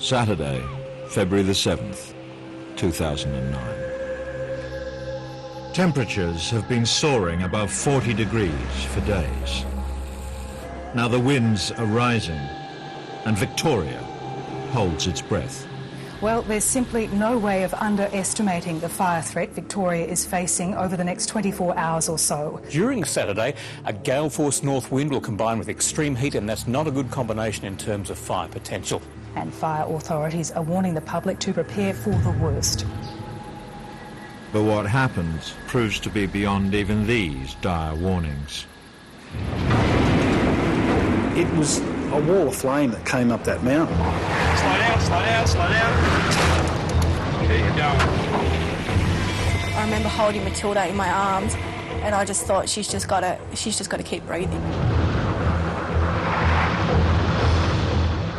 Saturday, February the 7th, 2009. Temperatures have been soaring above 40 degrees for days. Now the winds are rising and Victoria holds its breath. Well, there's simply no way of underestimating the fire threat Victoria is facing over the next 24 hours or so. During Saturday, a gale-force north wind will combine with extreme heat, and that's not a good combination in terms of fire potential. And fire authorities are warning the public to prepare for the worst. But what happens proves to be beyond even these dire warnings. It was a wall of flame that came up that mountain. Slow down, slow down, slow down. Keep it going. I remember holding Matilda in my arms, and I just thought she's just got to keep breathing.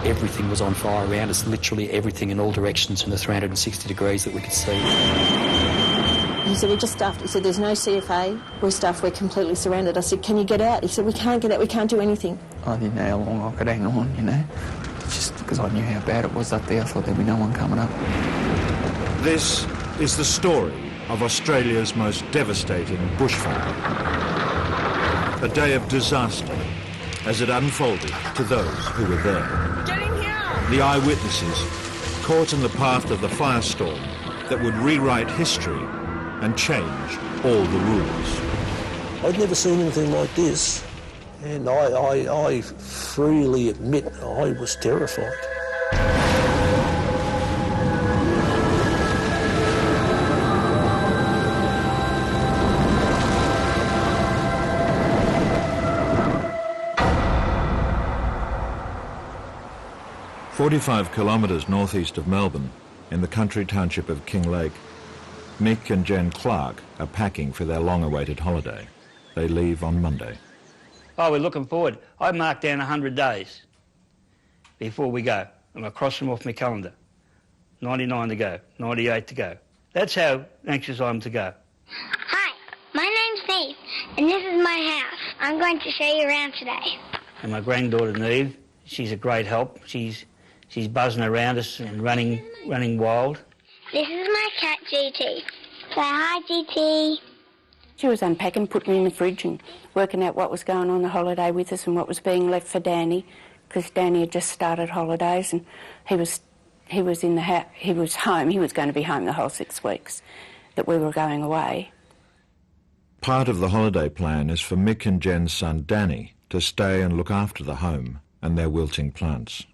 Everything was on fire around us, literally everything in all directions in the 360 degrees that we could see. He said, we're just stuffed. He said, there's no CFA. We're stuffed. We're completely surrounded. I said, can you get out? He said, we can't get out. We can't do anything. I didn't know how long I could hang on, you know. Just because I knew how bad it was up there, I thought there'd be no one coming up. This is the story of Australia's most devastating bushfire. A day of disaster as it unfolded to those who were there. Get in here! The eyewitnesses caught in the path of the firestorm that would rewrite history and change all the rules. I'd never seen anything like this, and I freely admit I was terrified. "45 kilometres northeast of Melbourne, in the country township of Kinglake, Mick and Jen Clark are packing for their long-awaited holiday. They leave on Monday. Oh, we're looking forward. I marked down 100 days before we go, and I cross them off my calendar. 99 to go, 98 to go. That's how anxious I am to go. Hi, my name's Neve, and this is my house. I'm going to show you around today. And my granddaughter Neve, she's a great help. She's buzzing around us and running wild. This is my cat, GT. Say hi, GT. She was unpacking, putting in the fridge and working out what was going on the holiday with us and what was being left for Danny, because Danny had just started holidays and he was in the house. He was home. He was going to be home the whole 6 weeks that we were going away. Part of the holiday plan is for Mick and Jen's son Danny to stay and look after the home and their wilting plants.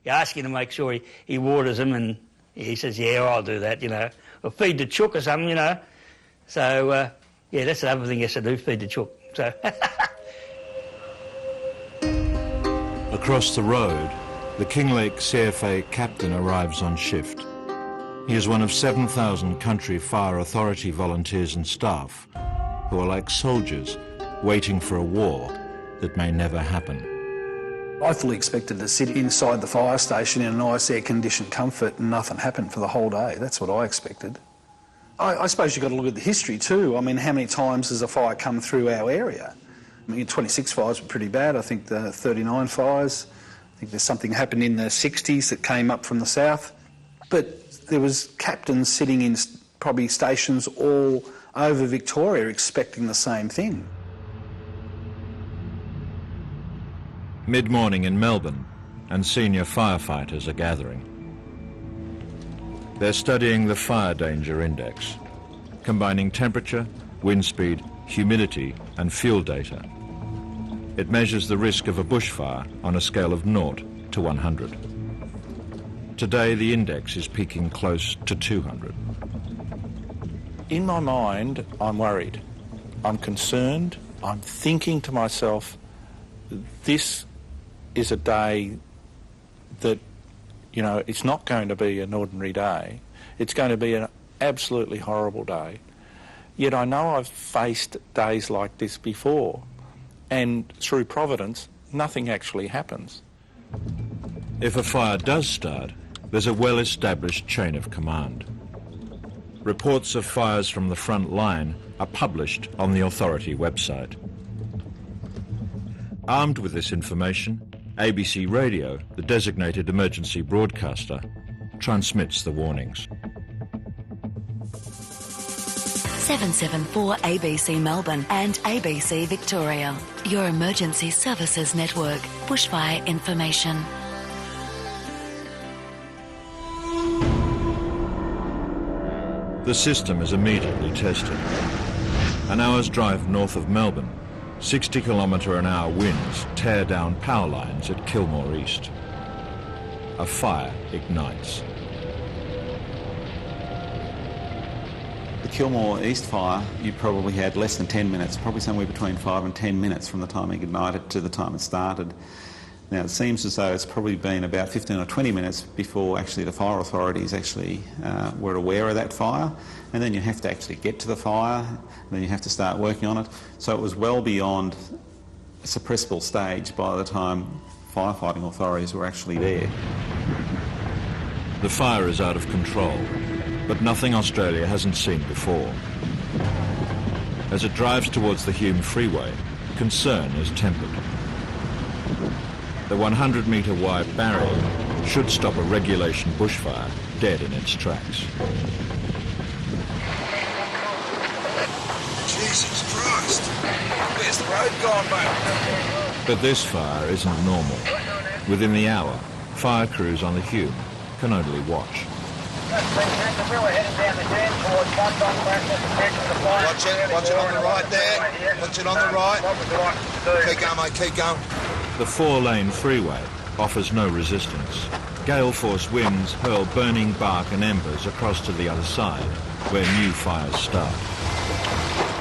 You ask him to make sure he waters them, and he says, yeah, I'll do that, you know. Or feed the chook or something, you know. So, yeah, that's the other thing yes, I do, feed the chook. So. Across the road, the Kinglake CFA captain arrives on shift. He is one of 7,000 Country Fire Authority volunteers and staff who are like soldiers waiting for a war that may never happen. I fully expected to sit inside the fire station in a nice air-conditioned comfort and nothing happened for the whole day. That's what I expected. I suppose you've got to look at the history too. I mean, how many times has a fire come through our area? I mean, 26 fires were pretty bad. I think the 39 fires. I think there's something happened in the 60s that came up from the south. But there was captains sitting in probably stations all over Victoria expecting the same thing. Mid-morning in Melbourne, and senior firefighters are gathering. They're studying the Fire Danger Index, combining temperature, wind speed, humidity and fuel data. It measures the risk of a bushfire on a scale of 0 to 100. Today the index is peaking close to 200. In my mind, I'm worried. I'm concerned. I'm thinking to myself, this is a day that, you know, it's not going to be an ordinary day. It's going to be an absolutely horrible day. Yet I know I've faced days like this before, and through providence, nothing actually happens. If a fire does start, there's a well-established chain of command. Reports of fires from the front line are published on the authority website. Armed with this information, ABC Radio, the designated emergency broadcaster, transmits the warnings. 774 ABC Melbourne and ABC Victoria, your emergency services network. Bushfire information. The system is immediately tested. An hour's drive north of Melbourne, 60km/h winds tear down power lines at Kilmore East. A fire ignites. The Kilmore East fire, you probably had less than 10 minutes, probably somewhere between 5 and 10 minutes from the time it ignited to the time it started. Now, it seems as though it's probably been about 15 or 20 minutes before actually the fire authorities actually were aware of that fire, and then you have to actually get to the fire, and then you have to start working on it. So it was well beyond a suppressible stage by the time firefighting authorities were actually there. The fire is out of control, but nothing Australia hasn't seen before. As it drives towards the Hume Freeway, concern is tempered. The 100-metre wide barrier should stop a regulation bushfire dead in its tracks. Jesus Christ! Where's the road gone, mate? But this fire isn't normal. Within the hour, fire crews on the Hume can only watch. Watch it on the right there. Watch it on the right. Keep going, mate, keep going. The 4-lane freeway offers no resistance. Gale-force winds hurl burning bark and embers across to the other side, where new fires start.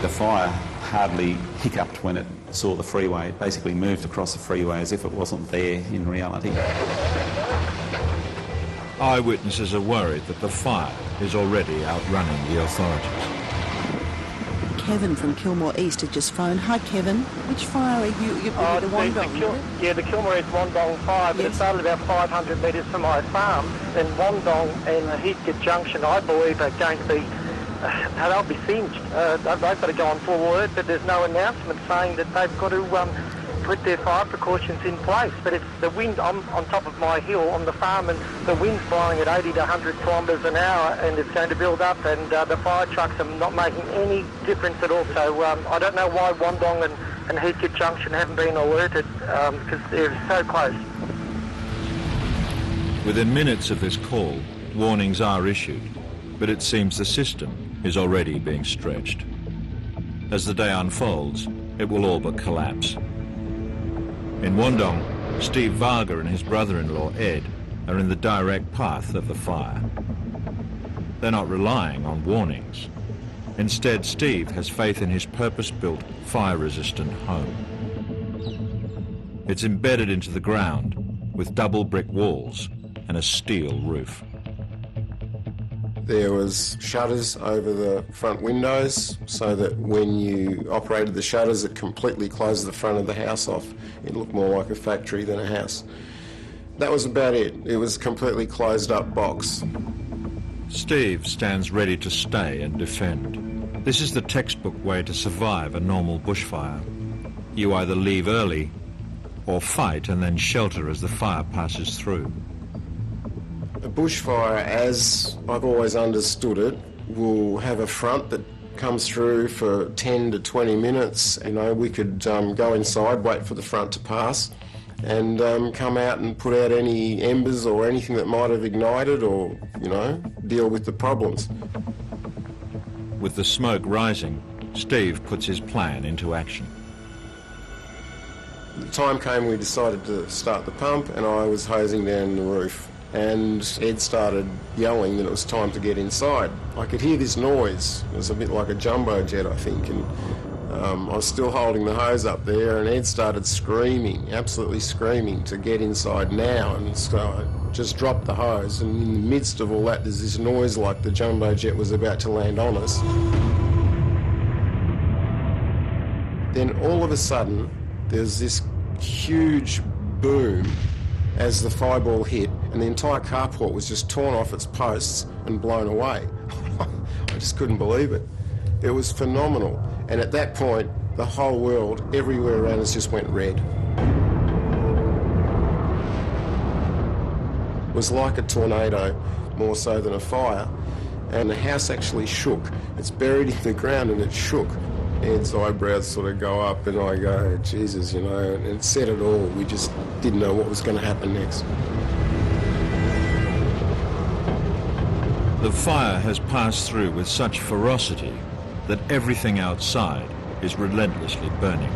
The fire hardly hiccuped when it saw the freeway. It basically moved across the freeway as if it wasn't there in reality. Eyewitnesses are worried that the fire is already outrunning the authorities. Kevin from Kilmore East had just phoned. Hi, Kevin. Which fire are you? You're the Wandong, the Kilmore East Wandong fire, but it started about 500 metres from my farm. And Wandong and Heathcote Junction, I believe, are going to be, they'll be singed. They've got to go on full alert, but there's no announcement saying that they've got to put their fire precautions in place. But it's the wind. I'm on top of my hill on the farm, and the wind's blowing at 80 to 100 kilometres an hour, and it's going to build up, and the fire trucks are not making any difference at all. So I don't know why Wandong and Heathcote Junction haven't been alerted, because they're so close. Within minutes of this call, warnings are issued, but it seems the system is already being stretched. As the day unfolds, it will all but collapse. In Wandong, Steve Varga and his brother-in-law Ed are in the direct path of the fire. They're not relying on warnings. Instead, Steve has faith in his purpose-built, fire-resistant home. It's embedded into the ground with double brick walls and a steel roof. There was shutters over the front windows so that when you operated the shutters it completely closed the front of the house off. It looked more like a factory than a house. That was about it. It was a completely closed up box. Steve stands ready to stay and defend. This is the textbook way to survive a normal bushfire. You either leave early or fight and then shelter as the fire passes through. A bushfire, as I've always understood it, will have a front that comes through for 10 to 20 minutes. You know, we could go inside, wait for the front to pass, and come out and put out any embers or anything that might have ignited, or, you know, deal with the problems. With the smoke rising, Steve puts his plan into action. The time came we decided to start the pump, and I was hosing down the roof. And Ed started yelling that it was time to get inside. I could hear this noise. It was a bit like a jumbo jet, I think, and I was still holding the hose up there, and Ed started screaming, absolutely screaming, to get inside now. And so I just dropped the hose, and in the midst of all that, there's this noise like the jumbo jet was about to land on us. Then all of a sudden, there's this huge boom as the fireball hit, and the entire carport was just torn off its posts and blown away. I just couldn't believe it. It was phenomenal. And at that point, the whole world, everywhere around us, just went red. was like a tornado, more so than a fire, and the house actually shook. It's buried in the ground and it shook. Ed's eyebrows sort of go up and I go, Jesus, you know, and it said it all. We just didn't know what was going to happen next. The fire has passed through with such ferocity that everything outside is relentlessly burning.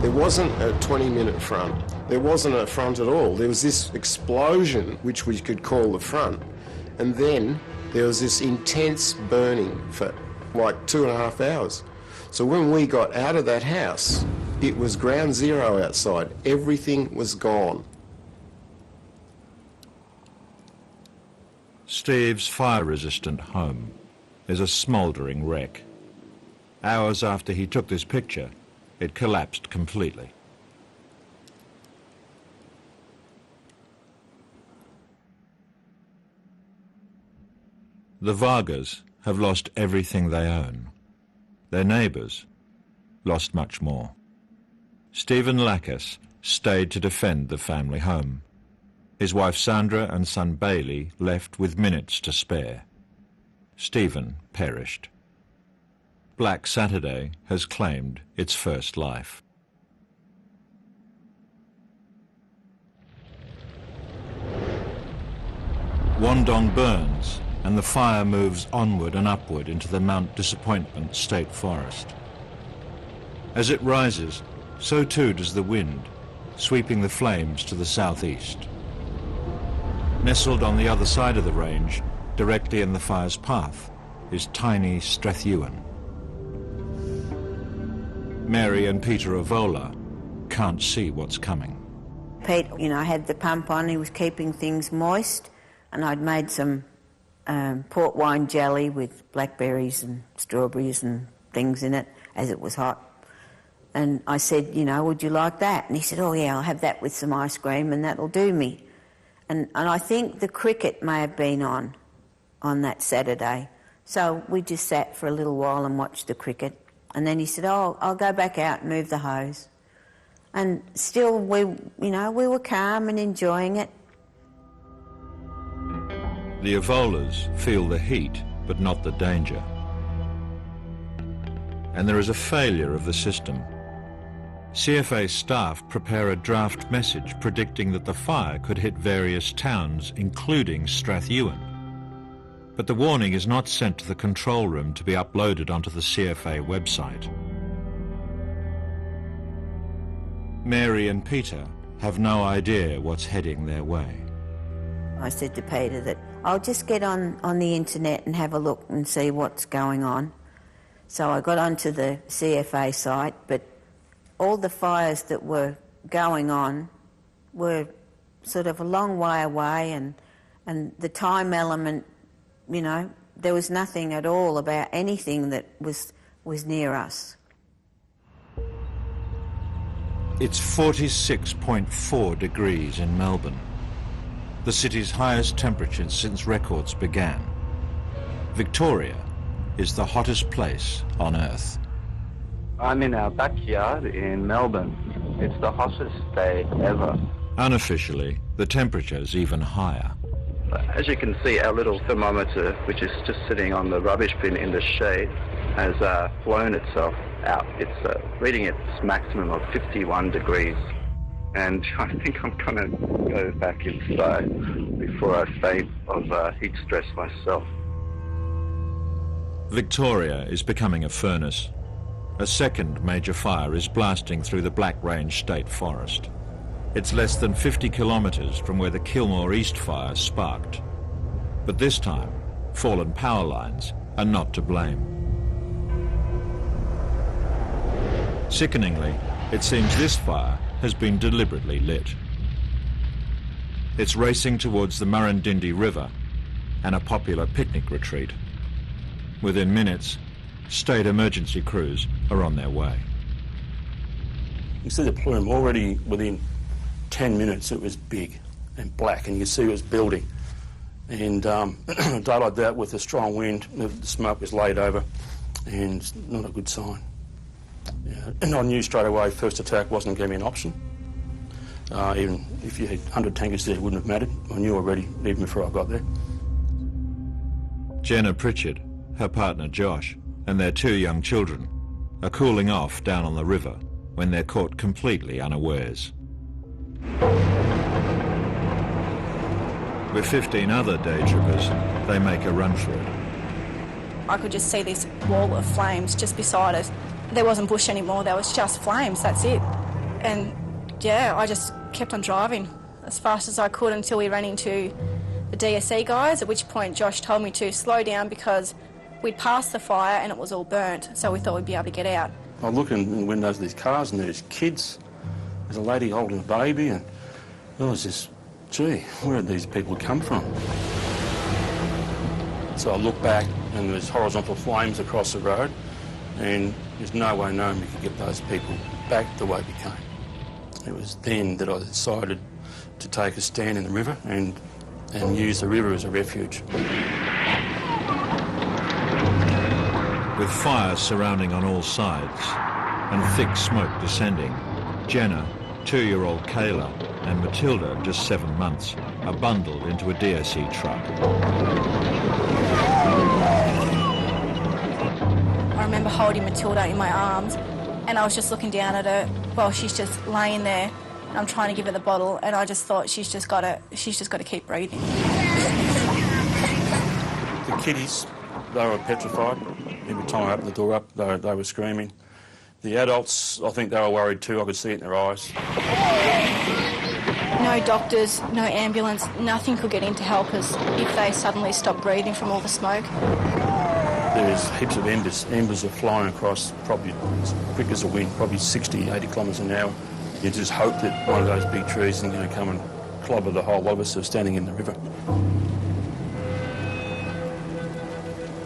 There wasn't a 20-minute front. There wasn't a front at all. There was this explosion, which we could call the front, and then there was this intense burning for like 2.5 hours. So when we got out of that house, it was ground zero outside. Everything was gone. Steve's fire-resistant home is a smouldering wreck. Hours after he took this picture, it collapsed completely. The Vargas have lost everything they own. Their neighbours lost much more. Stephen Lackas stayed to defend the family home. His wife Sandra and son Bailey left with minutes to spare. Stephen perished. Black Saturday has claimed its first life. Wandong burns, and the fire moves onward and upward into the Mount Disappointment State Forest. As it rises, so too does the wind, sweeping the flames to the southeast. Nestled on the other side of the range, directly in the fire's path, is tiny Strathuan. Mary and Peter Avola can't see what's coming. Pete, you know, had the pump on, he was keeping things moist, and I'd made some port wine jelly with blackberries and strawberries and things in it as it was hot. And I said, you know, would you like that? And he said, oh yeah, I'll have that with some ice cream and that'll do me. And I think the cricket may have been on that Saturday. So we just sat for a little while and watched the cricket. And then he said, oh, I'll go back out and move the hose. And still we were calm and enjoying it. The Avolas feel the heat, but not the danger. And there is a failure of the system. CFA staff prepare a draft message predicting that the fire could hit various towns, including Strathuan. But the warning is not sent to the control room to be uploaded onto the CFA website. Mary and Peter have no idea what's heading their way. I said to Peter that I'll just get on the internet and have a look and see what's going on. So I got onto the CFA site, but all the fires that were going on were sort of a long way away, and the time element, you know, there was nothing at all about anything that was near us. It's 46.4 degrees in Melbourne, the city's highest temperature since records began. Victoria is the hottest place on Earth. I'm in our backyard in Melbourne. It's the hottest day ever. Unofficially, the temperature's even higher. As you can see, our little thermometer, which is just sitting on the rubbish bin in the shade, has blown itself out. It's reading its maximum of 51 degrees. And I think I'm going to go back inside before I faint of heat stress myself. Victoria is becoming a furnace. A second major fire is blasting through the Black Range State Forest. It's less than 50 kilometres from where the Kilmore East fire sparked. But this time, fallen power lines are not to blame. Sickeningly, it seems this fire has been deliberately lit. It's racing towards the Murrindindi River and a popular picnic retreat. Within minutes, state emergency crews are on their way. You see the plume already within 10 minutes. It was big and black, and you see it was building. And a day like that with a strong wind, the smoke was laid over, and it's not a good sign. Yeah. And I knew straight away first attack wasn't going to be an option. Even if you had 100 tankers there, it wouldn't have mattered. I knew already, even before I got there. Jenna Pritchard, her partner Josh, and their 2 young children are cooling off down on the river when they're caught completely unawares. With 15 other day trippers, they make a run for it. I could just see this wall of flames just beside us. There wasn't bush anymore, there was just flames, that's it. And yeah, I just kept on driving as fast as I could until we ran into the DSE guys, at which point Josh told me to slow down because we'd passed the fire and it was all burnt, so we thought we'd be able to get out. I look in the windows of these cars and there's kids. There's a lady holding a baby and I was just, gee, where did these people come from? So I look back and there's horizontal flames across the road and there's no way known we could get those people back the way we came. It was then that I decided to take a stand in the river and use the river as a refuge. With fire surrounding on all sides and thick smoke descending, Jenna, 2-year-old Kayla and Matilda, just 7 months, are bundled into a DSE truck. I remember holding Matilda in my arms and I was just looking down at her while she's just laying there and I'm trying to give her the bottle and I just thought she's just got to keep breathing. The kiddies, they were petrified. Every time I opened the door up, they were screaming. The adults, I think they were worried too. I could see it in their eyes. No doctors, no ambulance, nothing could get in to help us if they suddenly stopped breathing from all the smoke. There's heaps of embers. Embers are flying across probably as quick as the wind, probably 60, 80 kilometres an hour. You just hope that one of those big trees isn't going to come and clobber the whole lot of us who are standing in the river.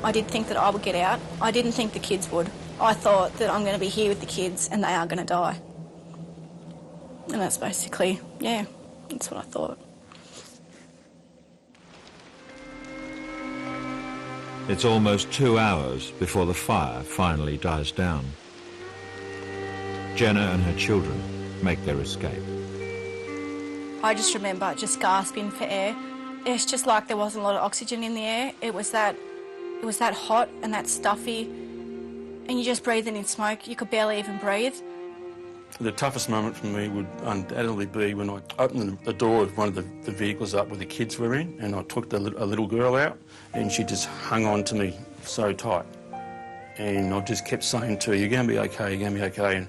I did think that I would get out. I didn't think the kids would. I thought that I'm going to be here with the kids and they are going to die. And that's basically, yeah, that's what I thought. It's almost 2 hours before the fire finally dies down. Jenna and her children make their escape. I just remember just gasping for air. It's just like there wasn't a lot of oxygen in the air. It was that hot and that stuffy, and you're just breathing in smoke. You could barely even breathe. The toughest moment for me would undoubtedly be when I opened the door of one of the vehicles up where the kids were in, and I took a little girl out, and she just hung on to me so tight. And I just kept saying to her, "You're going to be okay, you're going to be okay."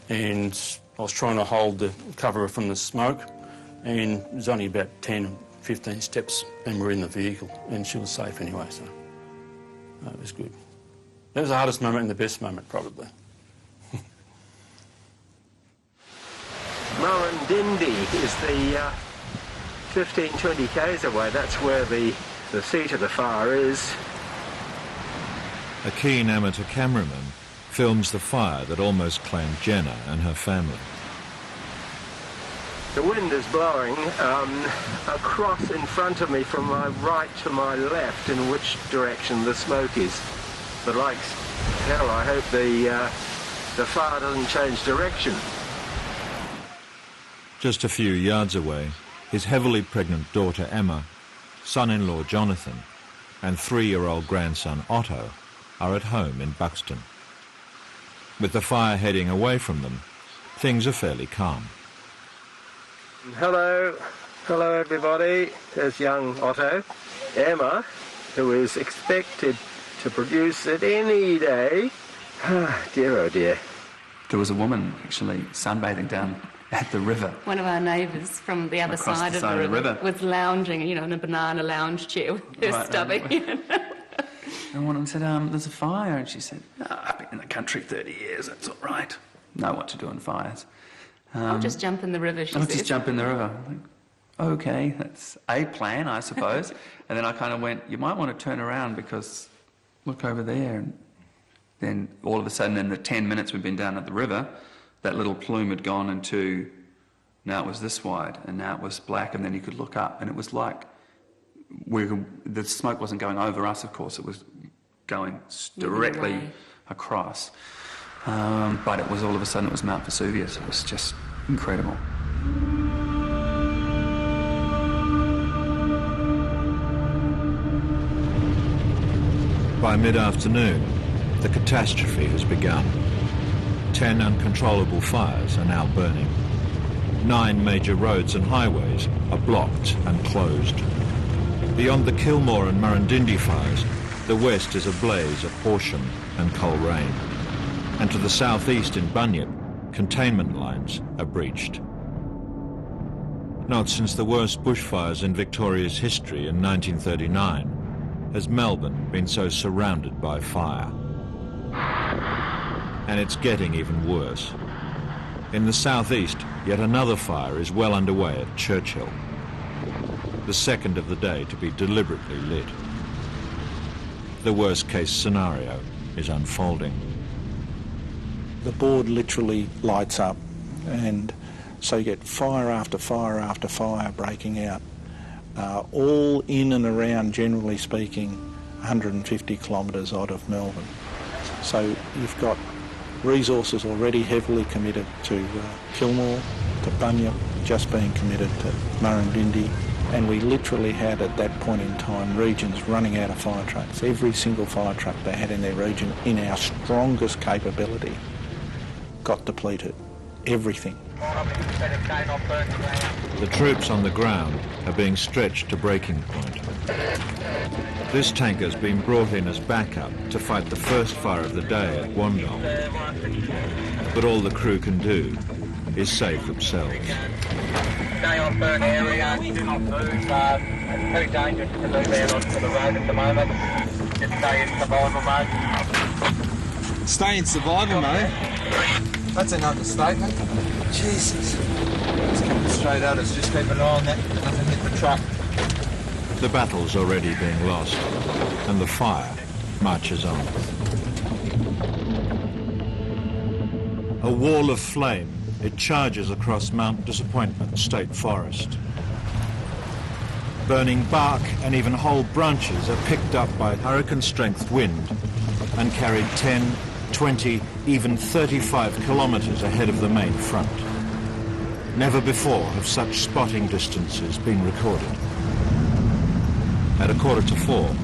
And I was trying to cover her from the smoke, and it was only about 10, 15 steps, and we're in the vehicle, and she was safe anyway, so it was good. That was the hardest moment and the best moment, probably. Murrindindi is the 15, 20 k's away. That's where the seat of the fire is. A keen amateur cameraman films the fire that almost claimed Jenna and her family. The wind is blowing across in front of me from my right to my left, in which direction the smoke is. But like hell, I hope the fire doesn't change direction. Just a few yards away, his heavily pregnant daughter Emma, son-in-law Jonathan, and 3-year-old grandson Otto are at home in Buxton. With the fire heading away from them, things are fairly calm. Hello everybody. There's young Otto. Emma, who is expected to produce it any day. Dear, oh dear. There was a woman actually sunbathing down at the river. One of our neighbours from the other side of the river was lounging, in a banana lounge chair with her stubby. And one of them said, there's a fire. And she said, I've been in the country 30 years, that's all right. Know what to do in fires. I'll just jump in the river, she said. I'll just jump in the river. I'm like, okay, that's a plan, I suppose. And then I kind of went, you might want to turn around because look over there. And then all of a sudden, in the 10 minutes we've been down at the river, that little plume had gone into, now it was this wide, and now it was black, and then you could look up, and it was like, the smoke wasn't going over us, of course, it was going directly across. But it was all of a sudden, it was Mount Vesuvius. It was just incredible. By mid-afternoon, the catastrophe has begun. 10 uncontrollable fires are now burning. 9 major roads and highways are blocked and closed. Beyond the Kilmore and Murrindindi fires, the west is ablaze at Horsham and Coleraine. And to the southeast in Bunyip, containment lines are breached. Not since the worst bushfires in Victoria's history in 1939 has Melbourne been so surrounded by fire. And it's getting even worse. In the southeast, yet another fire is well underway at Churchill, the second of the day to be deliberately lit. The worst-case scenario is unfolding. The board literally lights up, and so you get fire after fire after fire breaking out, all in and around, generally speaking, 150 kilometres out of Melbourne. So you've got resources already heavily committed to Kilmore, to Bunyip, just being committed to Murrindindi, and we literally had at that point in time regions running out of fire trucks. Every single fire truck they had in their region, in our strongest capability, got depleted. Everything. The troops on the ground are being stretched to breaking point. This tanker's been brought in as backup to fight the first fire of the day at Wandong. But all the crew can do is save themselves. Stay on burn area, do not move. It's too dangerous to move out onto the road at the moment. Just stay in survival mode. Stay in survival mode? That's an understatement. Jesus. It's coming straight at us. Just keep an eye on that. Nothing hit the truck. The battle's already being lost, and the fire marches on. A wall of flame, it charges across Mount Disappointment State Forest. Burning bark and even whole branches are picked up by hurricane-strength wind and carried 10, 20, even 35 kilometres ahead of the main front. Never before have such spotting distances been recorded. At 3:45,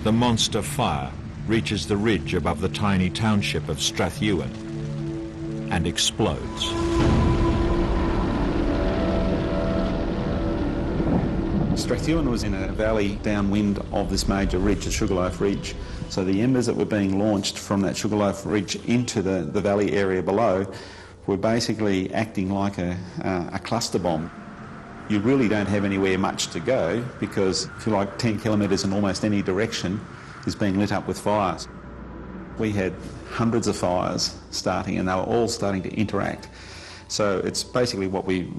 the monster fire reaches the ridge above the tiny township of Strathewen and explodes. Strathewen was in a valley downwind of this major ridge, the Sugarloaf Ridge. So the embers that were being launched from that Sugarloaf Ridge into the valley area below were basically acting like a cluster bomb. You really don't have anywhere much to go because, if you like, 10 kilometres in almost any direction is being lit up with fires. We had hundreds of fires starting, and they were all starting to interact. So it's basically what we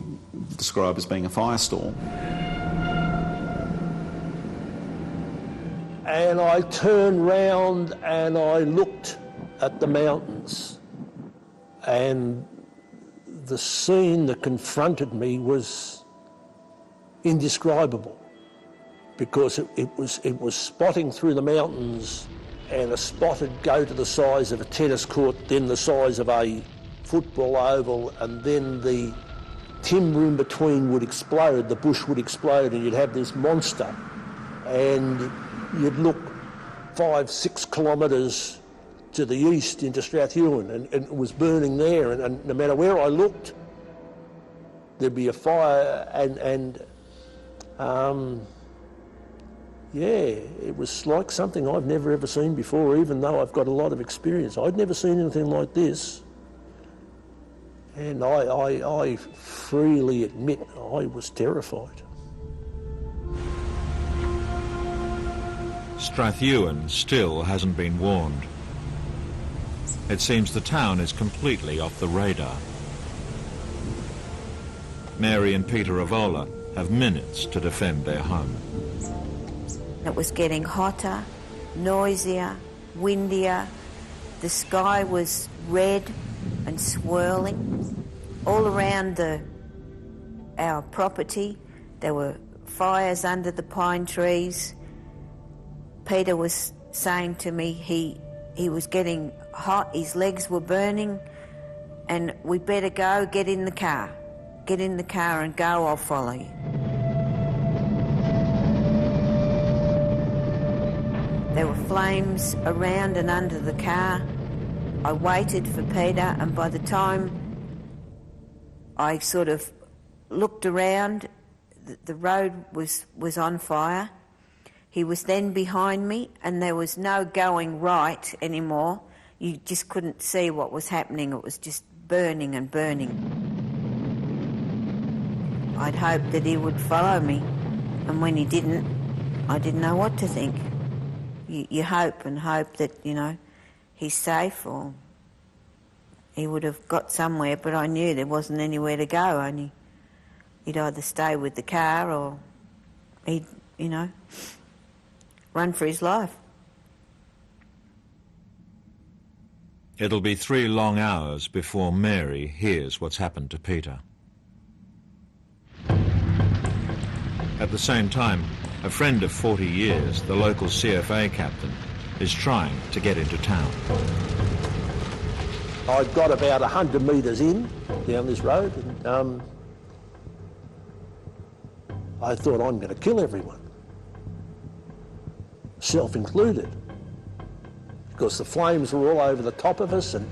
describe as being a firestorm. And I turned round and I looked at the mountains, and the scene that confronted me was indescribable, because it was spotting through the mountains, and a spot would go to the size of a tennis court, then the size of a football oval, and then the timber in between would explode, the bush would explode, and you'd have this monster, and you'd look 5-6 kilometres to the east into Strathewen, and it was burning there, and no matter where I looked, there'd be a fire, and yeah, it was like something I've never ever seen before, even though I've got a lot of experience. I'd never seen anything like this. And I freely admit I was terrified. Strathewen still hasn't been warned. It seems the town is completely off the radar. Mary and Peter Avola have minutes to defend their home. It was getting hotter, noisier, windier. The sky was red and swirling. All around our property, there were fires under the pine trees. Peter was saying to me he was getting hot, his legs were burning, and we better go, get in the car. Get in the car and go, I'll follow you. There were flames around and under the car. I waited for Peter, and by the time I sort of looked around, the road was on fire. He was then behind me, and there was no going right anymore. You just couldn't see what was happening. It was just burning and burning. I'd hoped that he would follow me, and when he didn't, I didn't know what to think. You hope and hope that, you know, he's safe or he would have got somewhere, but I knew there wasn't anywhere to go, only he'd either stay with the car or he'd, you know, run for his life. It'll be 3 long hours before Mary hears what's happened to Peter. At the same time, a friend of 40 years, the local CFA captain, is trying to get into town. I'd got about 100 metres in down this road, and I thought, I'm going to kill everyone, self included, because the flames were all over the top of us, and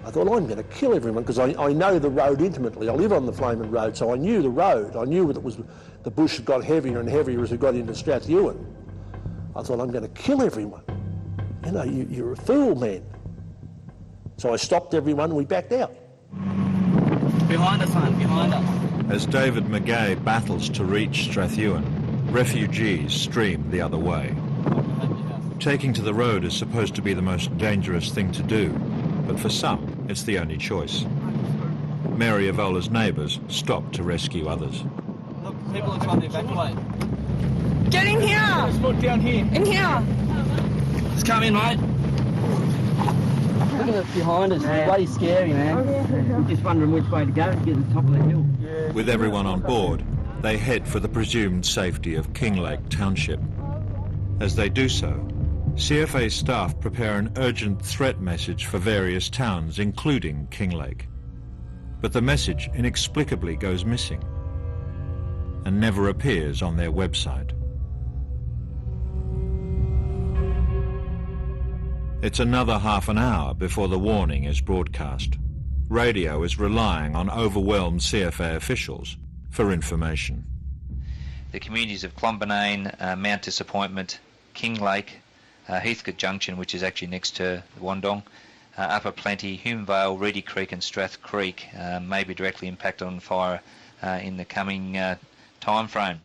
I thought, I'm going to kill everyone, because I know the road intimately. I live on the Flaming Road, so I knew the road. I knew that it was, the bush had got heavier and heavier as we got into Strathewen. I thought, I'm going to kill everyone. You know, you're a fool, man. So I stopped everyone and we backed out. Behind us, son, behind us. As David McGay battles to reach Strathewen, refugees stream the other way. Taking to the road is supposed to be the most dangerous thing to do, but for some, it's the only choice. Mary Evola's neighbours stop to rescue others. Look, people are trying to evacuate. Get in here! Let's look down here. In here! Just come in, mate. Look at us behind us. It's bloody scary, man. I'm just wondering which way to go to get to the top of the hill. With everyone on board, they head for the presumed safety of Kinglake Township. As they do so, CFA staff prepare an urgent threat message for various towns, including Kinglake. But the message inexplicably goes missing and never appears on their website. It's another half an hour before the warning is broadcast. Radio is relying on overwhelmed CFA officials for information. The communities of Clonbinane, Mount Disappointment, Kinglake, Heathcote Junction, which is actually next to Wandong, Upper Plenty, Hume Vale, Reedy Creek and Strath Creek may be directly impacted on fire in the coming time frame.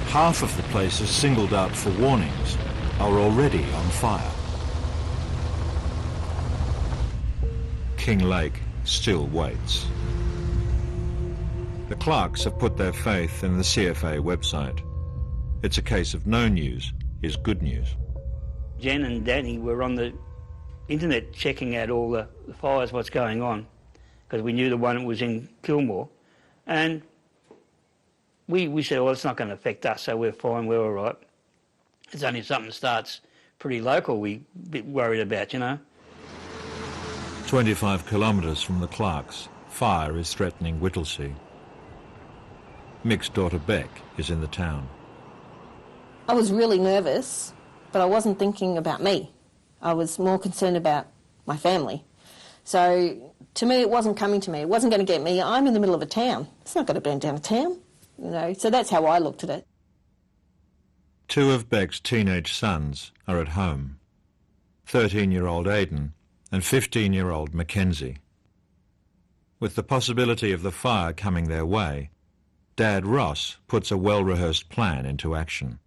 Half of the places singled out for warnings are already on fire. Kinglake still waits. The Clarks have put their faith in the CFA website. It's a case of no news is good news. Jen and Danny were on the internet checking out all the fires, what's going on, because we knew the one was in Kilmore. And we said, well, it's not going to affect us, so we're fine, we're all right. It's only if something starts pretty local we're a bit worried about, you know. 25 kilometres from the Clarks, fire is threatening Whittlesea. Mick's daughter Beck is in the town. I was really nervous, but I wasn't thinking about me. I was more concerned about my family. So to me, it wasn't coming to me. It wasn't going to get me. I'm in the middle of a town. It's not going to burn down a town, you know. So that's how I looked at it. 2 of Beck's teenage sons are at home. 13-year-old Aidan and 15-year-old Mackenzie. With the possibility of the fire coming their way, Dad Ross puts a well-rehearsed plan into action.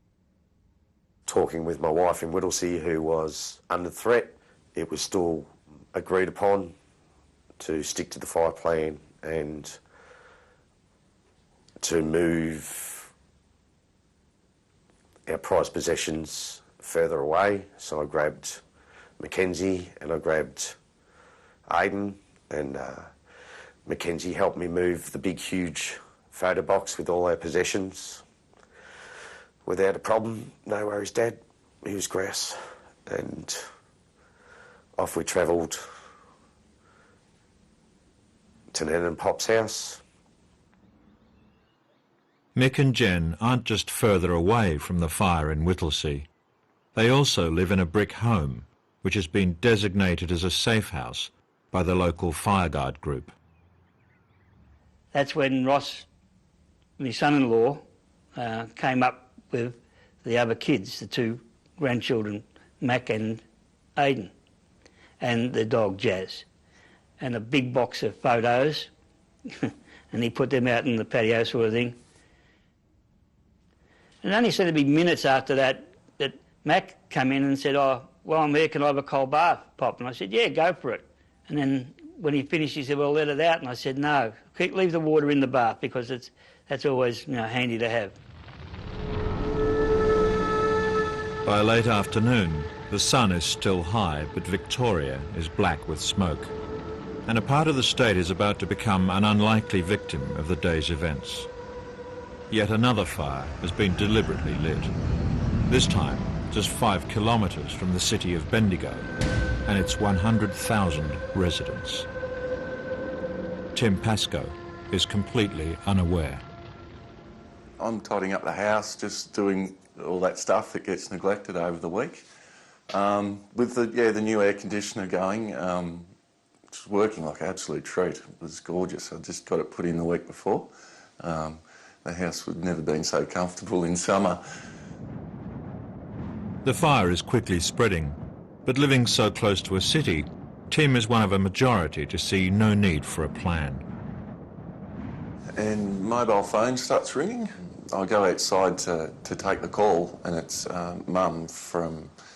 Talking with my wife in Whittlesea, who was under threat, it was still agreed upon to stick to the fire plan and to move our prized possessions further away. So I grabbed Mackenzie and I grabbed Aidan, and Mackenzie helped me move the big, huge photo box with all our possessions without a problem. No worries, Dad. He was grass. And off we travelled to Nan and Pop's house. Mick and Jen aren't just further away from the fire in Whittlesea. They also live in a brick home, which has been designated as a safe house by the local fireguard group. That's when Ross, my son-in-law, came up with the other kids, the two grandchildren, Mac and Aidan, and the dog Jazz, and a big box of photos, and he put them out in the patio sort of thing. And it only seemed to be minutes after that that Mac came in and said, "Oh, while I'm here, can I have a cold bath, Pop?" And I said, "Yeah, go for it." And then when he finished, he said, "Well, let it out." And I said, "No, leave the water in the bath because that's always handy to have." By late afternoon, the sun is still high, but Victoria is black with smoke. And a part of the state is about to become an unlikely victim of the day's events. Yet another fire has been deliberately lit. This time, just 5 kilometres from the city of Bendigo and its 100,000 residents. Tim Pascoe is completely unaware. I'm tidying up the house, just doing all that stuff that gets neglected over the week. With the new air conditioner going, it's working like an absolute treat. It was gorgeous. I just got it put in the week before. The house had never been so comfortable in summer. The fire is quickly spreading, but living so close to a city, Tim is one of a majority to see no need for a plan. And mobile phone starts ringing. I go outside to take the call, and it's Mum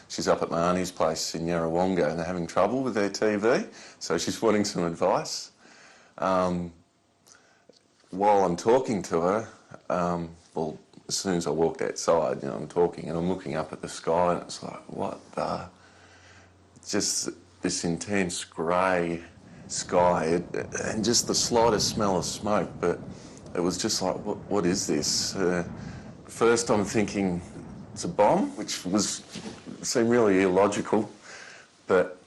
she's up at my auntie's place in Yarrawonga, and they're having trouble with their TV, so she's wanting some advice. While I'm talking to her, well, as soon as I walked outside, I'm talking and I'm looking up at the sky, and it's like, what the... Just this intense grey sky, and just the slightest smell of smoke, but it was just like, what is this? First I'm thinking it's a bomb, which seemed really illogical, but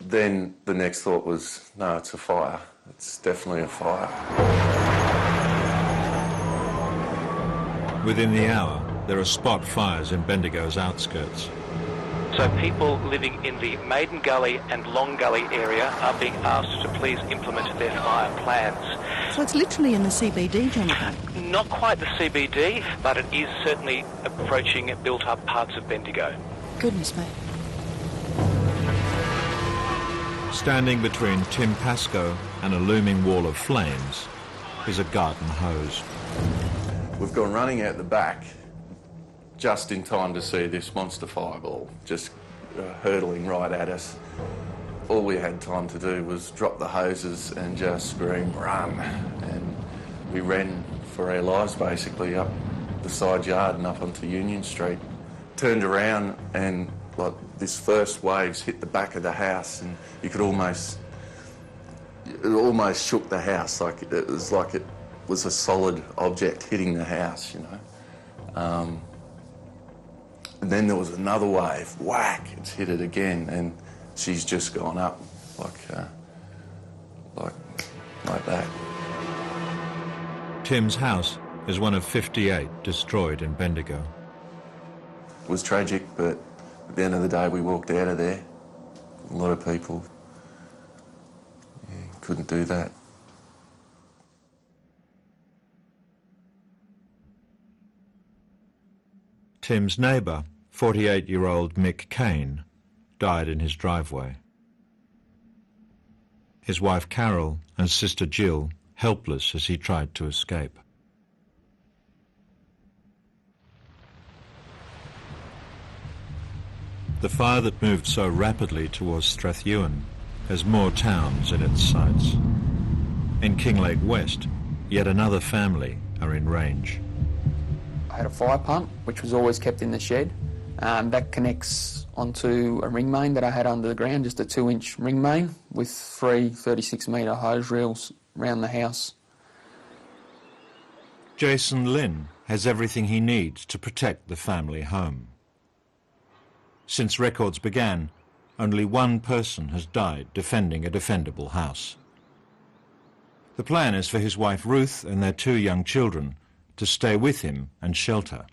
then the next thought was, no, it's a fire. It's definitely a fire. Within the hour, there are spot fires in Bendigo's outskirts. So people living in the Maiden Gully and Long Gully area are being asked to please implement their fire plans. So it's literally in the CBD, Jonathan? Not quite the CBD, but it is certainly approaching built-up parts of Bendigo. Goodness me. Standing between Tim Pascoe and a looming wall of flames is a garden hose. We've gone running out the back just in time to see this monster fireball just hurtling right at us. All we had time to do was drop the hoses and just scream, run. And we ran for our lives basically up the side yard and up onto Union Street. Turned around and like this first waves hit the back of the house, and you could almost shook the house, like it was a solid object hitting the house, And then there was another wave, whack, it's hit it again, and she's just gone up like that. Tim's house is one of 58 destroyed in Bendigo. It was tragic, but at the end of the day we walked out of there. A lot of people couldn't do that. Tim's neighbour, 48-year-old Mick Kane, died in his driveway. His wife Carol and sister Jill helpless as he tried to escape. The fire that moved so rapidly towards Strathewen has more towns in its sights. In Kinglake West, yet another family are in range. I had a fire pump, which was always kept in the shed. That connects onto a ring main that I had under the ground, just a 2-inch ring main with 3 36-metre hose reels around the house. Jason Lynn has everything he needs to protect the family home. Since records began, only one person has died defending a defendable house. The plan is for his wife Ruth and their 2 young children to stay with him and shelter.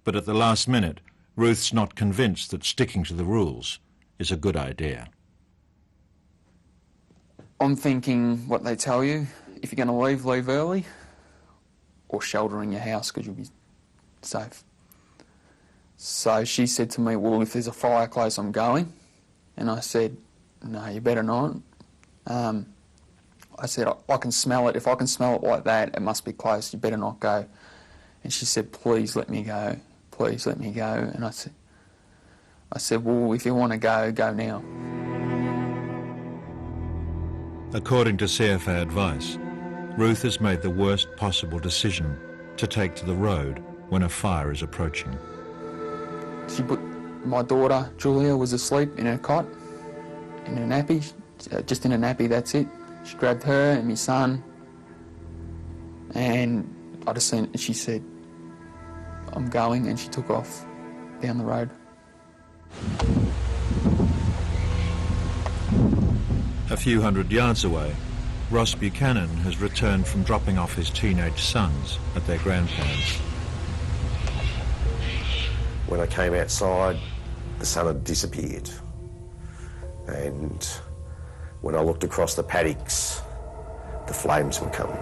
But at the last minute, Ruth's not convinced that sticking to the rules is a good idea. I'm thinking what they tell you. If you're going to leave, leave early, or shelter in your house because you'll be safe. So she said to me, well, if there's a fire close, I'm going. And I said, no, you better not. I said, I can smell it. If I can smell it like that, it must be close. You better not go. And she said, please let me go. Please let me go. And I said, well, if you want to go, go now. According to CFA advice, Ruth has made the worst possible decision to take to the road when a fire is approaching. She put my daughter, Julia, was asleep in her cot, in a nappy, just in a nappy, that's it. She grabbed her and my son, and I just seen it, she said, I'm going, and she took off down the road. A few hundred yards away, Ross Buchanan has returned from dropping off his teenage sons at their grandparents'. When I came outside, the sun had disappeared. And when I looked across the paddocks, the flames were coming.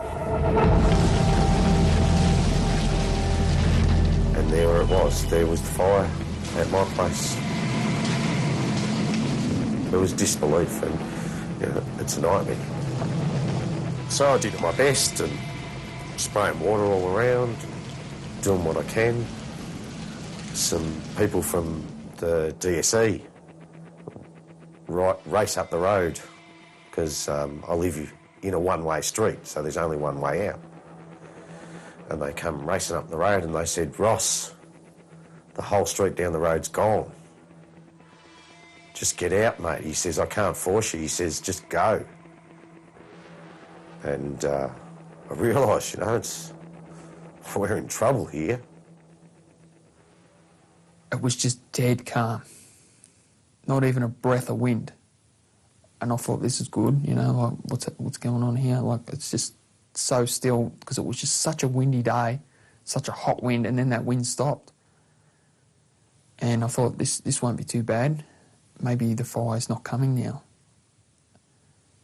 And there it was. There was the fire at my place. It was disbelief, and you know, it's a nightmare. So I did my best and spraying water all around, doing what I can. Some people from the DSE race up the road because I live in a one-way street, so there's only one way out. And they come racing up the road and they said, Ross, the whole street down the road's gone. Just get out, mate. He says, I can't force you. He says, just go. And I realised, you know, we're in trouble here. It was just dead calm. Not even a breath of wind. And I thought, this is good, you know, like, what's going on here? Like, it's just so still, because it was just such a windy day, such a hot wind, and then that wind stopped. And I thought, this won't be too bad. Maybe the fire's not coming now.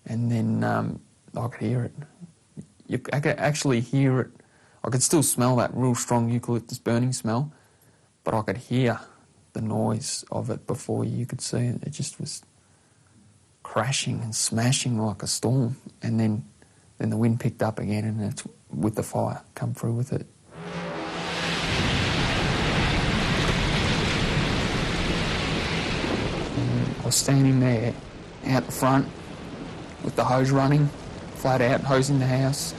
And then I could hear it. I could actually hear it. I could still smell that real strong eucalyptus burning smell, but I could hear the noise of it before you could see it. It just was crashing and smashing like a storm. And then the wind picked up again, and it's with the fire come through with it. And I was standing there out the front with the hose running, flat out, hosing the house,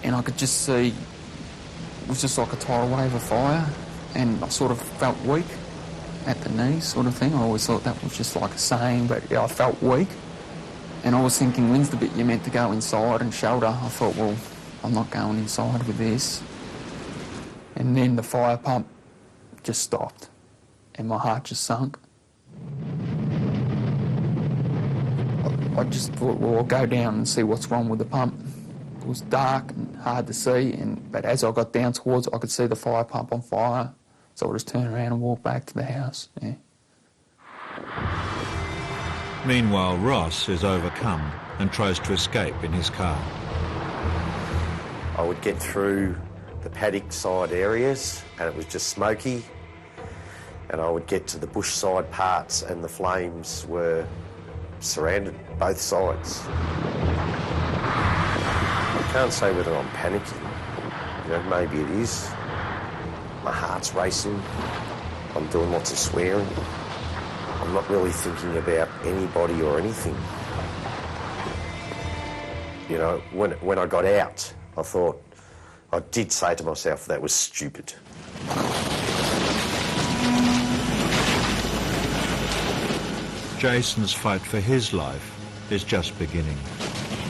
and I could just see it was just like a tidal wave of fire, and I sort of felt weak at the knees sort of thing. I always thought that was just like a saying, but yeah, I felt weak. And I was thinking, when's the bit you're meant to go inside and shelter? I thought, well, I'm not going inside with this. And then the fire pump just stopped, and my heart just sunk. I just thought, well, I'll go down and see what's wrong with the pump. It was dark and hard to see, but as I got down towards it, I could see the fire pump on fire. So I just turned around and walked back to the house, yeah. Meanwhile, Ross is overcome and tries to escape in his car. I would get through the paddock side areas and it was just smoky, and I would get to the bush side parts and the flames were surrounded both sides. I can't say whether I'm panicking, you know, maybe it is. My heart's racing, I'm doing lots of swearing. I'm not really thinking about anybody or anything. You know, when I got out, I thought, I did say to myself, that was stupid. Jason's fight for his life is just beginning.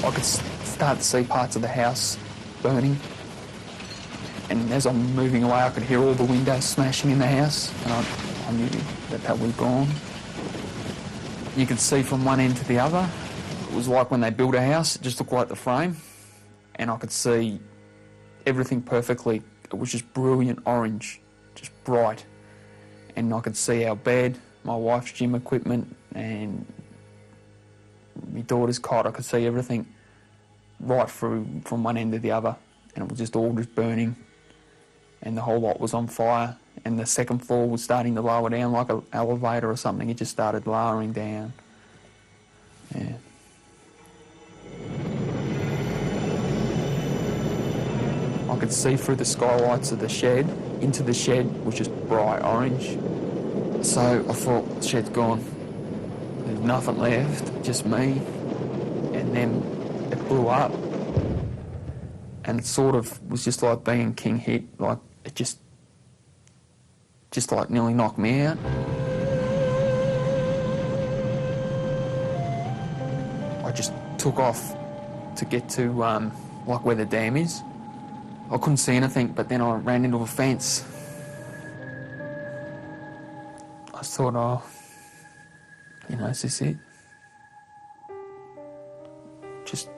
I could start to see parts of the house burning. And as I'm moving away, I could hear all the windows smashing in the house, and I knew that was gone. You could see from one end to the other. It was like when they built a house, it just looked like the frame. And I could see everything perfectly. It was just brilliant orange, just bright. And I could see our bed, my wife's gym equipment, and my daughter's cot. I could see everything right through from one end to the other, and it was just all just burning, and the whole lot was on fire, and the second floor was starting to lower down like an elevator or something. It just started lowering down. Yeah. I could see through the skylights of the shed into the shed, which is bright orange. So I thought, the shed's gone. There's nothing left, just me. And then it blew up. And it sort of was just like being king hit, like it just like nearly knocked me out. I just took off to get to like where the dam is. I couldn't see anything, but then I ran into a fence. I thought, oh, you know, is this it? Just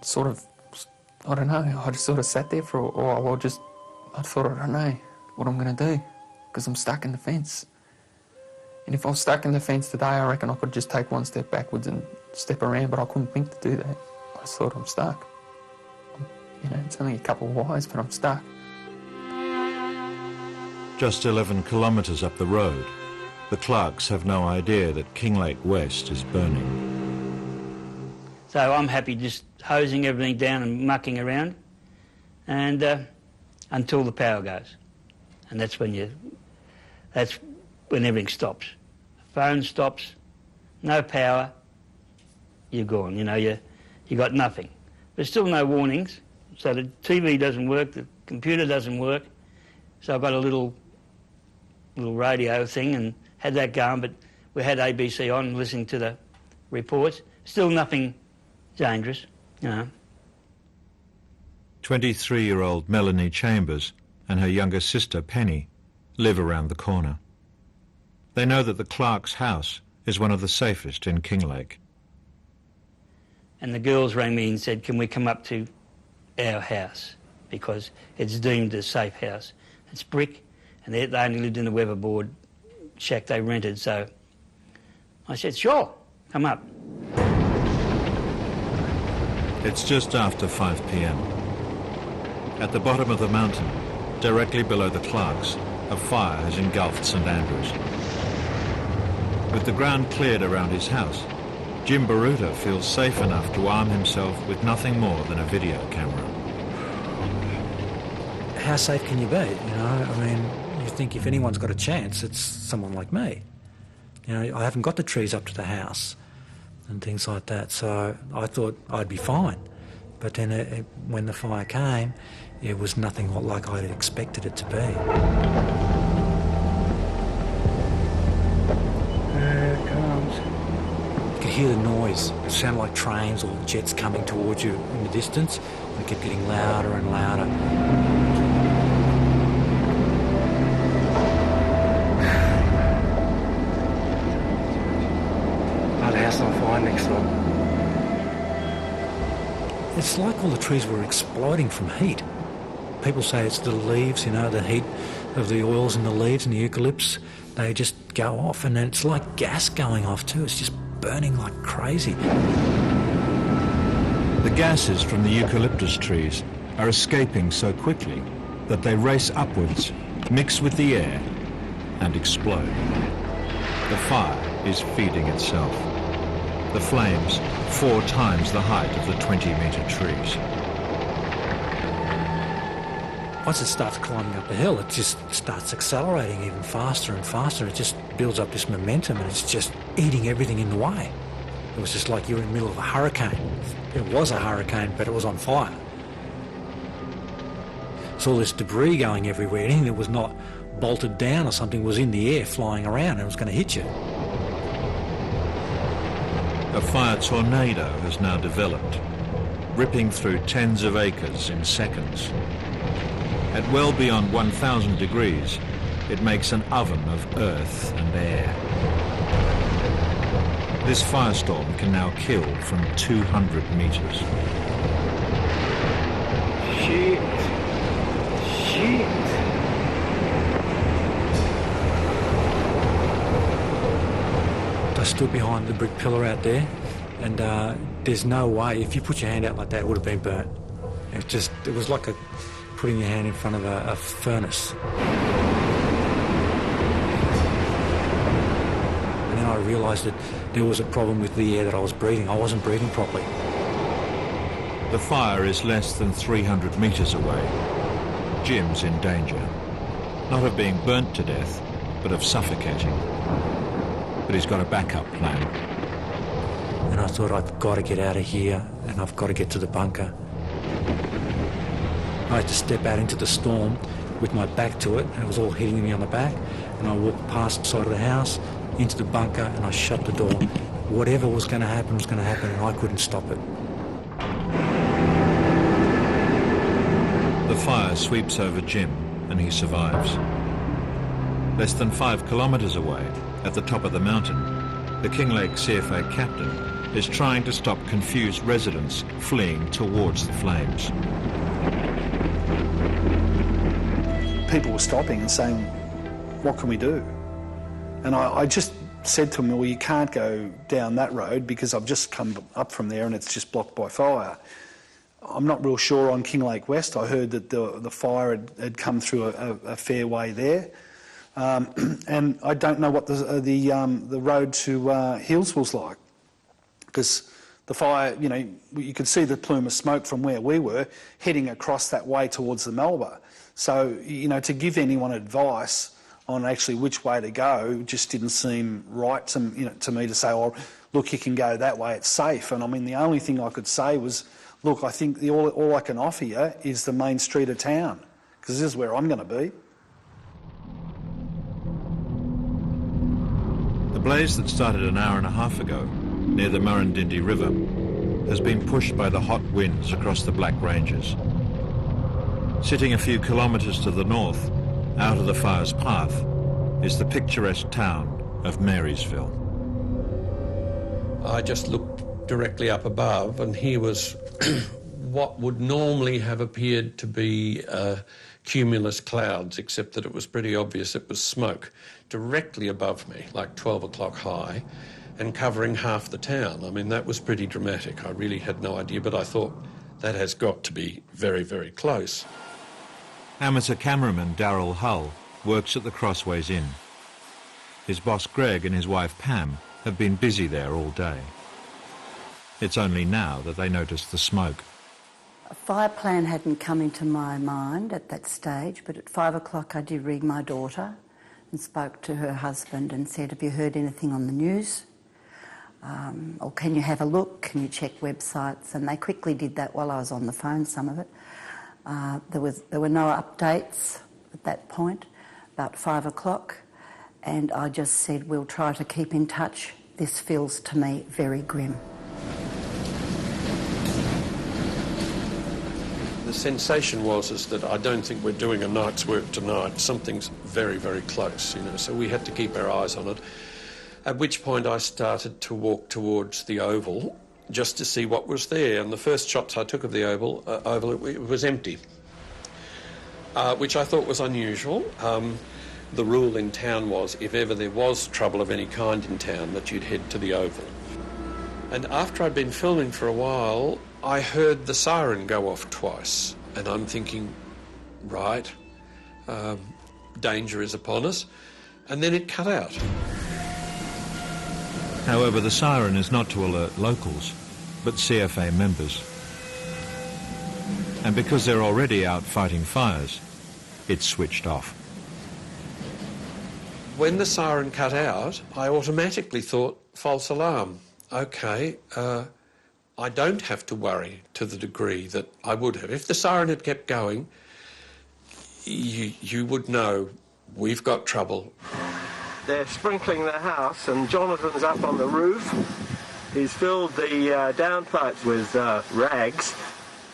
sort of, I don't know, I just sort of sat there for a while. I thought, I don't know what I'm going to do, because I'm stuck in the fence. And if I was stuck in the fence today, I reckon I could just take one step backwards and step around, but I couldn't think to do that. I just thought, I'm stuck. You know, it's only a couple of wires, but I'm stuck. Just 11 kilometres up the road, the Clarks have no idea that Kinglake West is burning. So I'm happy just hosing everything down and mucking around, and until the power goes, and that's when everything stops. Phone stops, no power, you're gone. You know, you got nothing. There's still no warnings, so the TV doesn't work, the computer doesn't work. So I've got a little radio thing and had that going, but we had ABC on listening to the reports. Still nothing dangerous, you know. 23-year-old Melanie Chambers and her younger sister Penny live around the corner. They know that the Clark's house is one of the safest in Kinglake. And the girls rang me and said, can we come up to our house, because it's deemed a safe house. It's brick, and they only lived in a weatherboard shack they rented, so I said, sure, come up. It's just after 5 p.m. At the bottom of the mountain, directly below the Clarks, a fire has engulfed St Andrews. With the ground cleared around his house, Jim Baruta feels safe enough to arm himself with nothing more than a video camera. How safe can you be? You know, I mean, you think if anyone's got a chance, it's someone like me. You know, I haven't got the trees up to the house and things like that, so I thought I'd be fine. But then when the fire came, it was nothing like I'd expected it to be. There it comes. You could hear the noise. It sounded like trains or jets coming towards you in the distance. It kept getting louder and louder. Oh, the house on fire next door. It's like all the trees were exploding from heat. People say it's the leaves, you know, the heat of the oils in the leaves and the eucalypts. They just go off, and then it's like gas going off too. It's just burning like crazy. The gases from the eucalyptus trees are escaping so quickly that they race upwards, mix with the air, and explode. The fire is feeding itself. The flames 4 times the height of the 20-metre trees. Once it starts climbing up the hill, it just starts accelerating even faster and faster. It just builds up this momentum, and it's just eating everything in the way. It was just like you were in the middle of a hurricane. It was a hurricane, but it was on fire. So all this debris going everywhere. Anything that was not bolted down or something was in the air flying around, and it was going to hit you. A fire tornado has now developed, ripping through tens of acres in seconds. At well beyond 1,000 degrees, it makes an oven of earth and air. This firestorm can now kill from 200 metres. Shit. I stood behind the brick pillar out there, and there's no way, if you put your hand out like that, it would have been burnt. It was like putting your hand in front of a furnace. And then I realised that there was a problem with the air that I was breathing. I wasn't breathing properly. The fire is less than 300 metres away. Jim's in danger. Not of being burnt to death, but of suffocating. But he's got a backup plan. And I thought, I've got to get out of here, and I've got to get to the bunker. I had to step out into the storm with my back to it, and it was all hitting me on the back, and I walked past the side of the house, into the bunker, and I shut the door. Whatever was going to happen was going to happen, and I couldn't stop it. The fire sweeps over Jim, and he survives. Less than 5 kilometres away, at the top of the mountain, the Kinglake CFA captain is trying to stop confused residents fleeing towards the flames. People were stopping and saying, what can we do? And I just said to them, well, you can't go down that road because I've just come up from there and it's just blocked by fire. I'm not real sure on Kinglake West. I heard that the fire had come through a fair way there. And I don't know what the road to Hillsville's like, because the fire, you could see the plume of smoke from where we were heading across that way towards the Melba. So, to give anyone advice on actually which way to go just didn't seem right to me to say, oh, look, you can go that way, it's safe. And I mean, the only thing I could say was, look, I think all I can offer you is the main street of town, because this is where I'm going to be. The blaze that started an hour and a half ago near the Murrindindi River has been pushed by the hot winds across the Black Ranges. Sitting a few kilometres to the north, out of the fire's path, is the picturesque town of Marysville. I just looked directly up above, and here was what would normally have appeared to be cumulus clouds, except that it was pretty obvious it was smoke directly above me, like 12 o'clock high, and covering half the town. I mean, that was pretty dramatic. I really had no idea, but I thought that has got to be very, very close. Amateur cameraman Darryl Hull works at the Crossways Inn. His boss Greg and his wife Pam have been busy there all day. It's only now that they notice the smoke. A fire plan hadn't come into my mind at that stage, but at 5 o'clock I did ring my daughter and spoke to her husband and said, have you heard anything on the news? Or can you have a look? Can you check websites? And they quickly did that while I was on the phone, some of it. There were no updates at that point, about 5 o'clock, and I just said, we'll try to keep in touch. This feels to me very grim. The sensation was that I don't think we're doing a night's work tonight. Something's very, very close, so we had to keep our eyes on it. At which point I started to walk towards the oval just to see what was there. And the first shots I took of the oval, it was empty, which I thought was unusual. The rule in town was, if ever there was trouble of any kind in town, that you'd head to the oval. And after I'd been filming for a while, I heard the siren go off twice, and I'm thinking, right, danger is upon us, and then it cut out. However, the siren is not to alert locals, but CFA members. And because they're already out fighting fires, it's switched off. When the siren cut out, I automatically thought, false alarm. OK, I don't have to worry to the degree that I would have. If the siren had kept going, you would know we've got trouble. They're sprinkling the house, and Jonathan's up on the roof. He's filled the downpipes with rags.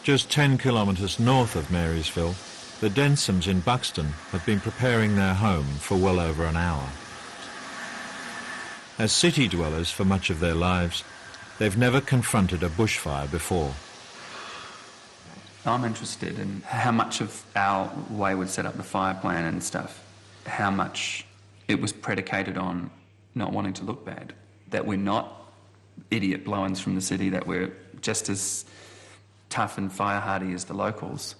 Just 10 kilometres north of Marysville, the Densoms in Buxton have been preparing their home for well over an hour. As city dwellers for much of their lives, they've never confronted a bushfire before. I'm interested in how much of our way we'd set up the fire plan and stuff, how much it was predicated on not wanting to look bad, that we're not idiot blow-ins from the city, that we're just as tough and fire-hardy as the locals.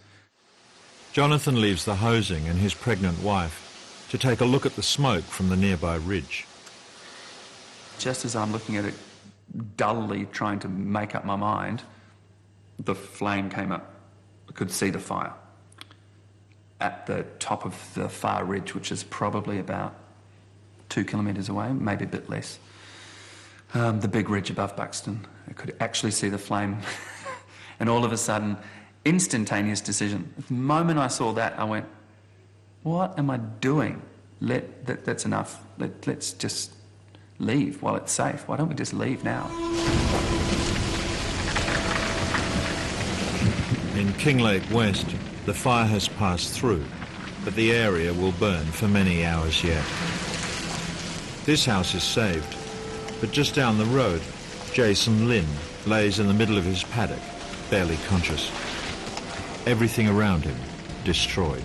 Jonathan leaves the hosing and his pregnant wife to take a look at the smoke from the nearby ridge. Just as I'm looking at it, dully trying to make up my mind, the flame came up. I could see the fire at the top of the far ridge, which is probably about 2 kilometres away, maybe a bit less. The big ridge above Buxton. I could actually see the flame. And all of a sudden, instantaneous decision. The moment I saw that, I went, what am I doing? That's enough. Let's just leave while it's safe. Why don't we just leave now? In Kinglake West, the fire has passed through, but the area will burn for many hours yet. This house is saved, but just down the road, Jason Lynn lays in the middle of his paddock, barely conscious. Everything around him destroyed.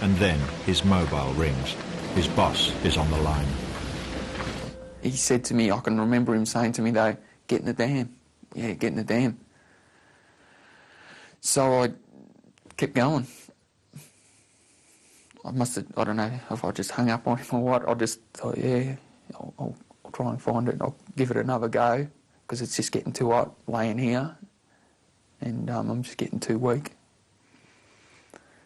And then his mobile rings. His boss is on the line. He said to me, I can remember him saying to me though, get in the dam. Yeah, get in the dam. So I kept going. I don't know if I just hung up on him or what. I just thought, yeah, I'll try and find it. I'll give it another go because it's just getting too hot laying here and I'm just getting too weak.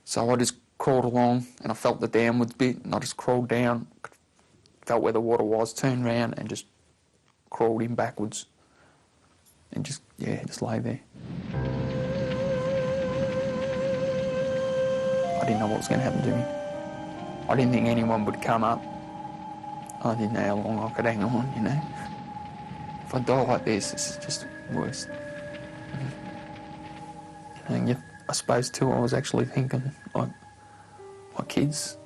So I just crawled along and I felt the downwards bit and I just crawled down, felt where the water was, turned round and just crawled in backwards and just lay there. I didn't know what was going to happen to me. I didn't think anyone would come up. I didn't know how long I could hang on, you know. If I die like this is just worse. And I suppose too, I was actually thinking, like, my kids,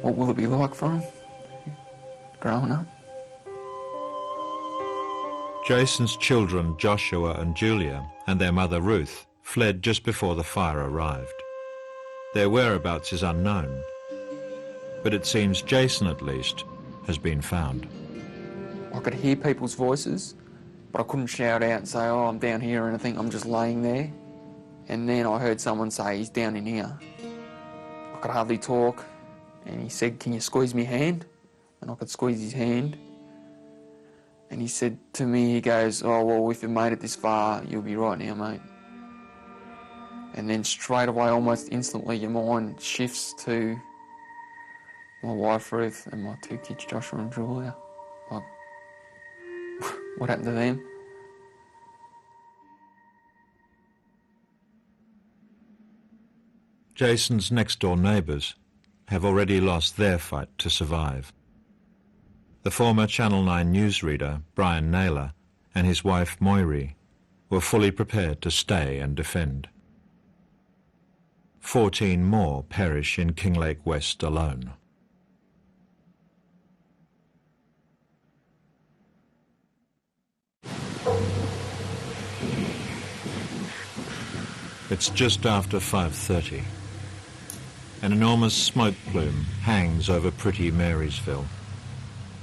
what will it be like for them growing up? Jason's children, Joshua and Julia, and their mother Ruth, fled just before the fire arrived. Their whereabouts is unknown, but it seems Jason, at least, has been found. I could hear people's voices, but I couldn't shout out and say, oh, I'm down here or anything. I'm just laying there. And then I heard someone say, he's down in here. I could hardly talk. And he said, can you squeeze my hand? And I could squeeze his hand. And he said to me, he goes, oh, well, if you made it this far, you'll be right now, mate. And then straight away, almost instantly, your mind shifts to my wife, Ruth, and my 2 kids, Joshua and Julia. Like, what happened to them? Jason's next-door neighbours have already lost their fight to survive. The former Channel 9 newsreader, Brian Naylor, and his wife, Moiri, were fully prepared to stay and defend. 14 more perish in Kinglake West alone. It's just after 5:30. An enormous smoke plume hangs over pretty Marysville.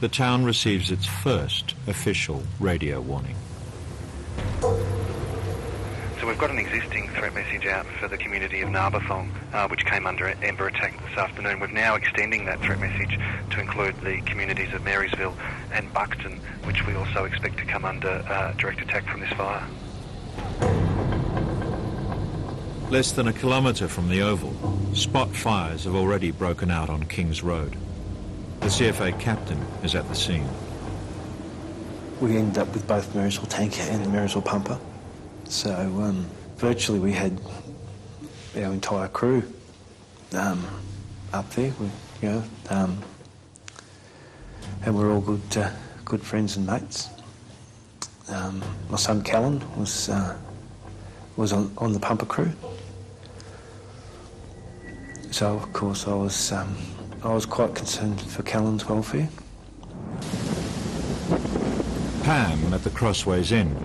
The town receives its first official radio warning. So we've got an existing threat message out for the community of Narberthong, which came under Ember attack this afternoon. We're now extending that threat message to include the communities of Marysville and Buxton, which we also expect to come under direct attack from this fire. Less than a kilometre from the Oval, spot fires have already broken out on Kings Road. The CFA captain is at the scene. We ended up with both Marysville tanker and the Marysville pumper. So virtually we had our entire crew up there, and we're all good friends and mates. My son Callan was on the pumper crew. So of course I was quite concerned for Callan's welfare. Pam at the Crossways Inn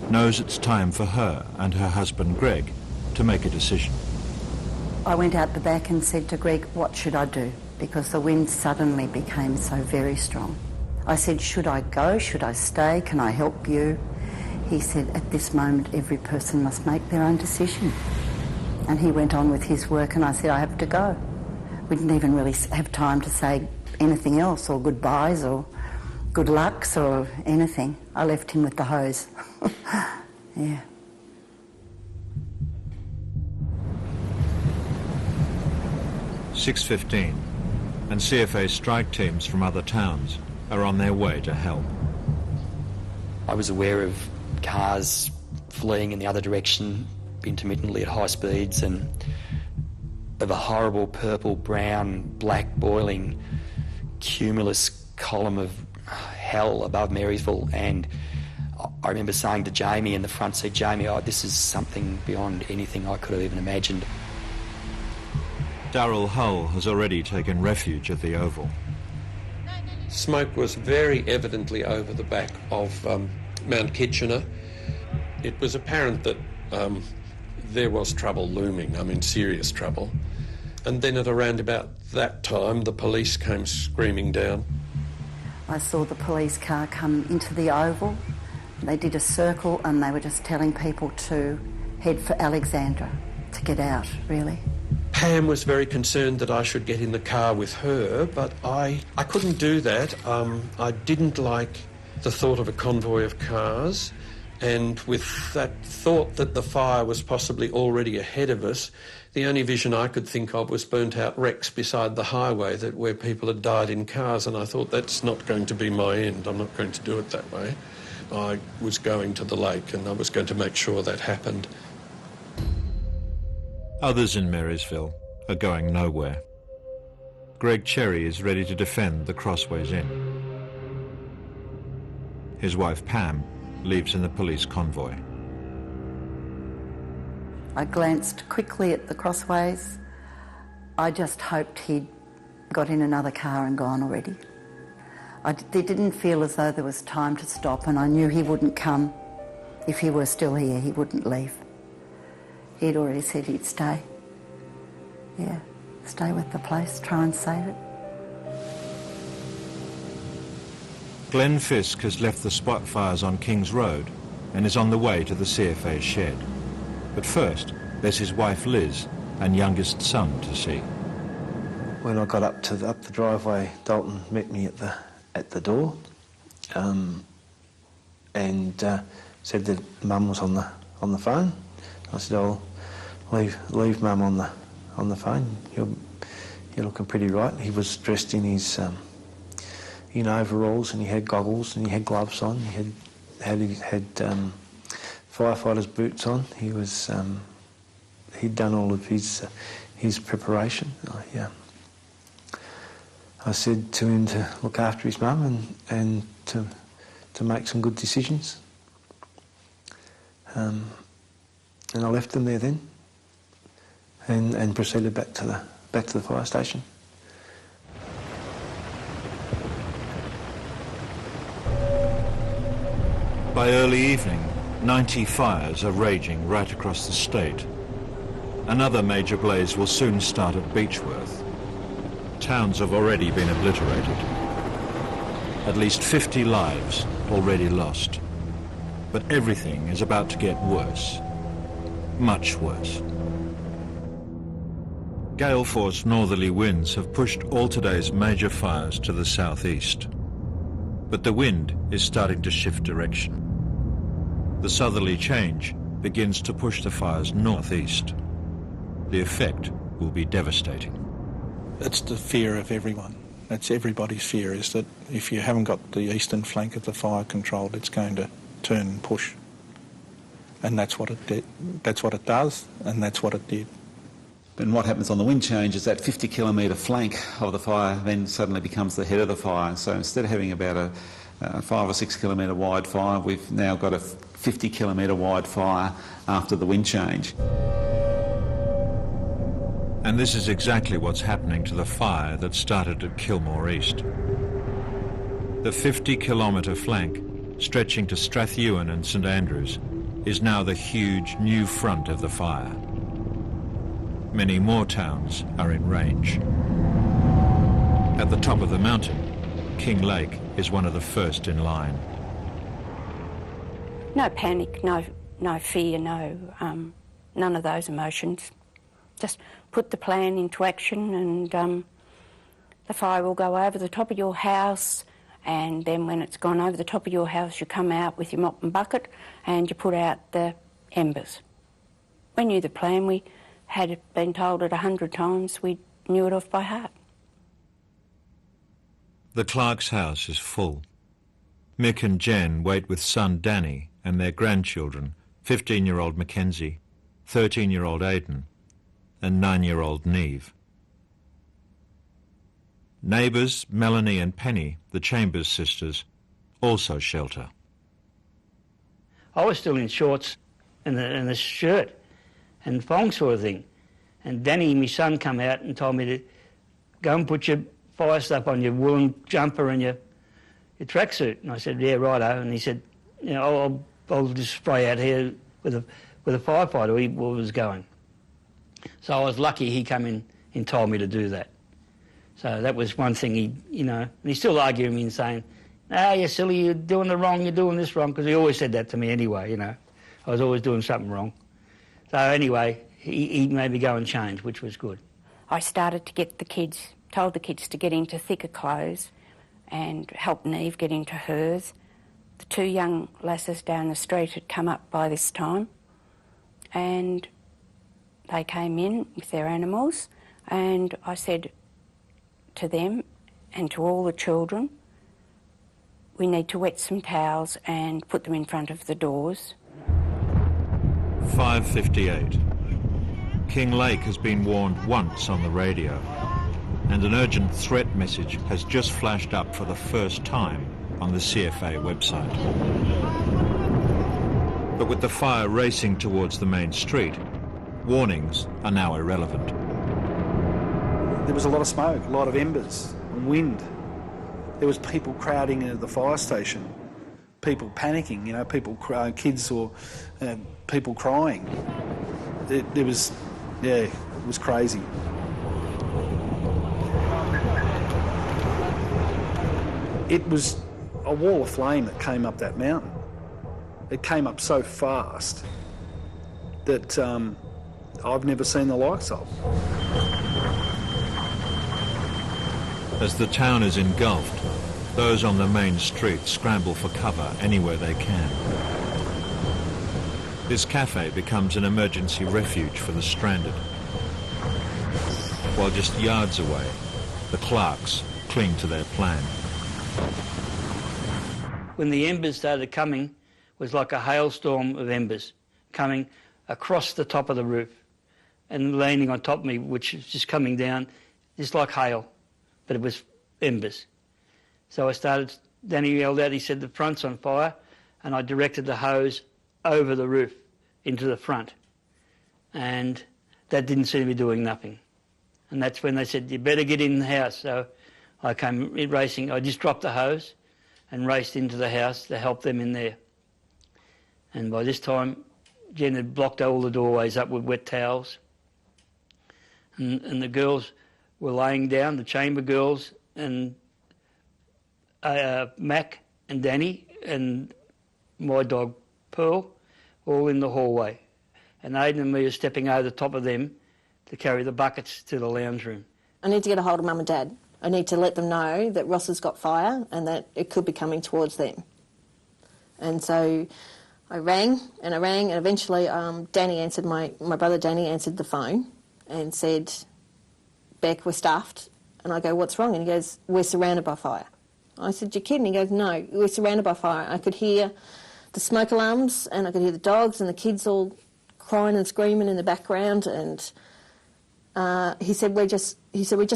knows it's time for her and her husband Greg to make a decision. I went out the back and said to Greg, what should I do? Because the wind suddenly became so very strong. I said, should I go? Should I stay? Can I help you? He said, at this moment, every person must make their own decision. And he went on with his work, and I said, I have to go. We didn't even really have time to say anything else, or goodbyes, or good lucks, or anything. I left him with the hose. Yeah. "6:15, and CFA strike teams from other towns are on their way to help. I was aware of cars fleeing in the other direction intermittently at high speeds, and of a horrible purple, brown, black, boiling, cumulus column of hell above Marysville. And I remember saying to Jamie in the front seat, Jamie, this is something beyond anything I could have even imagined. Darrell Hull has already taken refuge at the Oval. Smoke was very evidently over the back of Mount Kitchener. It was apparent that there was trouble looming, serious trouble. And then at around about that time, the police came screaming down. I saw the police car come into the Oval. They did a circle and they were just telling people to head for Alexandra, to get out, really. Pam was very concerned that I should get in the car with her, but I couldn't do that. I didn't like the thought of a convoy of cars, and with that thought that the fire was possibly already ahead of us, the only vision I could think of was burnt-out wrecks beside the highway where people had died in cars, and I thought, that's not going to be my end. I'm not going to do it that way. I was going to the lake, and I was going to make sure that happened. Others in Marysville are going nowhere. Greg Cherry is ready to defend the Crossways Inn. His wife Pam leaves in the police convoy. I glanced quickly at the Crossways. I just hoped he'd got in another car and gone already. It didn't feel as though there was time to stop, and I knew he wouldn't come. If he were still here, he wouldn't leave. He'd already said he'd stay. Yeah, stay with the place, try and save it. Glenn Fisk has left the spot fires on King's Road and is on the way to the CFA shed. But first, there's his wife Liz and youngest son to see. When I got up the driveway, Dalton met me at the door, and said that Mum was on the phone. I said, "I'll leave Mum on the phone. You're looking pretty right." He was dressed in his in overalls, and he had goggles, and he had gloves on. He had firefighter's boots on. He was he'd done all of his preparation. I said to him to look after his mum and to make some good decisions. And I left them there then, and proceeded back to the fire station. By early evening, 90 fires are raging right across the state. Another major blaze will soon start at Beechworth. Towns have already been obliterated. At least 50 lives already lost. But everything is about to get worse. Much worse. Gale force northerly winds have pushed all today's major fires to the southeast. But the wind is starting to shift direction. The southerly change begins to push the fires northeast. The effect will be devastating. It's the fear of everyone. It's everybody's fear, is that if you haven't got the eastern flank of the fire controlled, it's going to turn and push. And that's what it did. That's what it does, and that's what it did. And what happens on the wind change is that 50-kilometre flank of the fire then suddenly becomes the head of the fire. So instead of having about a 5 or 6 kilometre wide fire, we've now got a 50-kilometre wide fire after the wind change. And this is exactly what's happening to the fire that started at Kilmore East. The 50-kilometre flank, stretching to Strathewen and St Andrews, is now the huge new front of the fire. Many more towns are in range. At the top of the mountain, King Lake is one of the first in line. No panic, no fear, none of those emotions. Just put the plan into action and the fire will go over the top of your house, and then when it's gone over the top of your house, you come out with your mop and bucket and you put out the embers. We knew the plan. We had been told it 100 times. We knew it off by heart. The Clark's house is full. Mick and Jen wait with son Danny and their grandchildren, 15-year-old Mackenzie, 13-year-old Aidan, and 9-year-old Neve. Neighbours Melanie and Penny, the Chambers sisters, also shelter. I was still in shorts and a shirt and thong sort of thing. And Danny, my son, come out and told me to go and put your fire stuff on, your woolen jumper and your tracksuit. And I said, yeah, righto. And he said, you know, I'll just spray out here with a firefighter. He was going. So I was lucky he come in and told me to do that. So that was one thing and he's still arguing with me and saying, you're silly, you're doing the wrong, you're doing this wrong, because he always said that to me anyway, I was always doing something wrong. So anyway, he made me go and change, which was good. I started to get told the kids to get into thicker clothes and help Neve get into hers. The two young lasses down the street had come up by this time and they came in with their animals, and I said to them and to all the children, we need to wet some towels and put them in front of the doors. 5:58. King Lake has been warned once on the radio, and an urgent threat message has just flashed up for the first time on the CFA website. But with the fire racing towards the main street, warnings are now irrelevant. There was a lot of smoke, a lot of embers and wind. There was people crowding into the fire station, people panicking, kids or people crying. It was crazy. It was a wall of flame that came up that mountain. It came up so fast that I've never seen the likes of. As the town is engulfed, those on the main street scramble for cover anywhere they can. This cafe becomes an emergency refuge for the stranded. While just yards away, the Clarks cling to their plan. When the embers started coming, it was like a hailstorm of embers coming across the top of the roof and landing on top of me, which is just coming down, just like hail, but it was embers. So I started, Danny yelled out, he said, the front's on fire, and I directed the hose over the roof into the front. And that didn't seem to be doing nothing. And that's when they said, you better get in the house. So I came racing, I just dropped the hose and raced into the house to help them in there. And by this time, Jen had blocked all the doorways up with wet towels. And the girls were laying down, the chamber girls, and Mac and Danny and my dog Pearl, all in the hallway. And Aidan and me are stepping over the top of them to carry the buckets to the lounge room. I need to get a hold of Mum and Dad. I need to let them know that Ross has got fire and that it could be coming towards them. And so I rang, and eventually Danny answered, my brother Danny answered the phone and said, Beck, we're stuffed. And I go, what's wrong? And he goes, we're surrounded by fire. I said, you're kidding? He goes, no, we're surrounded by fire. I could hear the smoke alarms and I could hear the dogs and the kids all crying and screaming in the background, and he said, we're just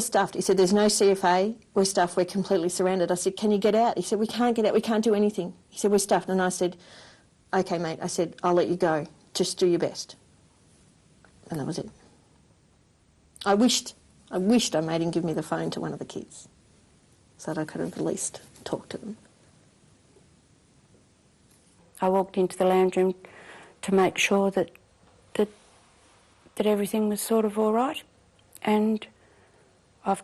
stuffed. He said, there's no CFA, we're stuffed, we're completely surrounded. I said, can you get out? He said, we can't get out, we can't do anything. He said, we're stuffed. And I said, okay, mate. I said, I'll let you go. Just do your best. And that was it. I wished I made him give me the phone to one of the kids so that I could have at least talked to them. I walked into the lounge room to make sure that everything was sort of all right. And I've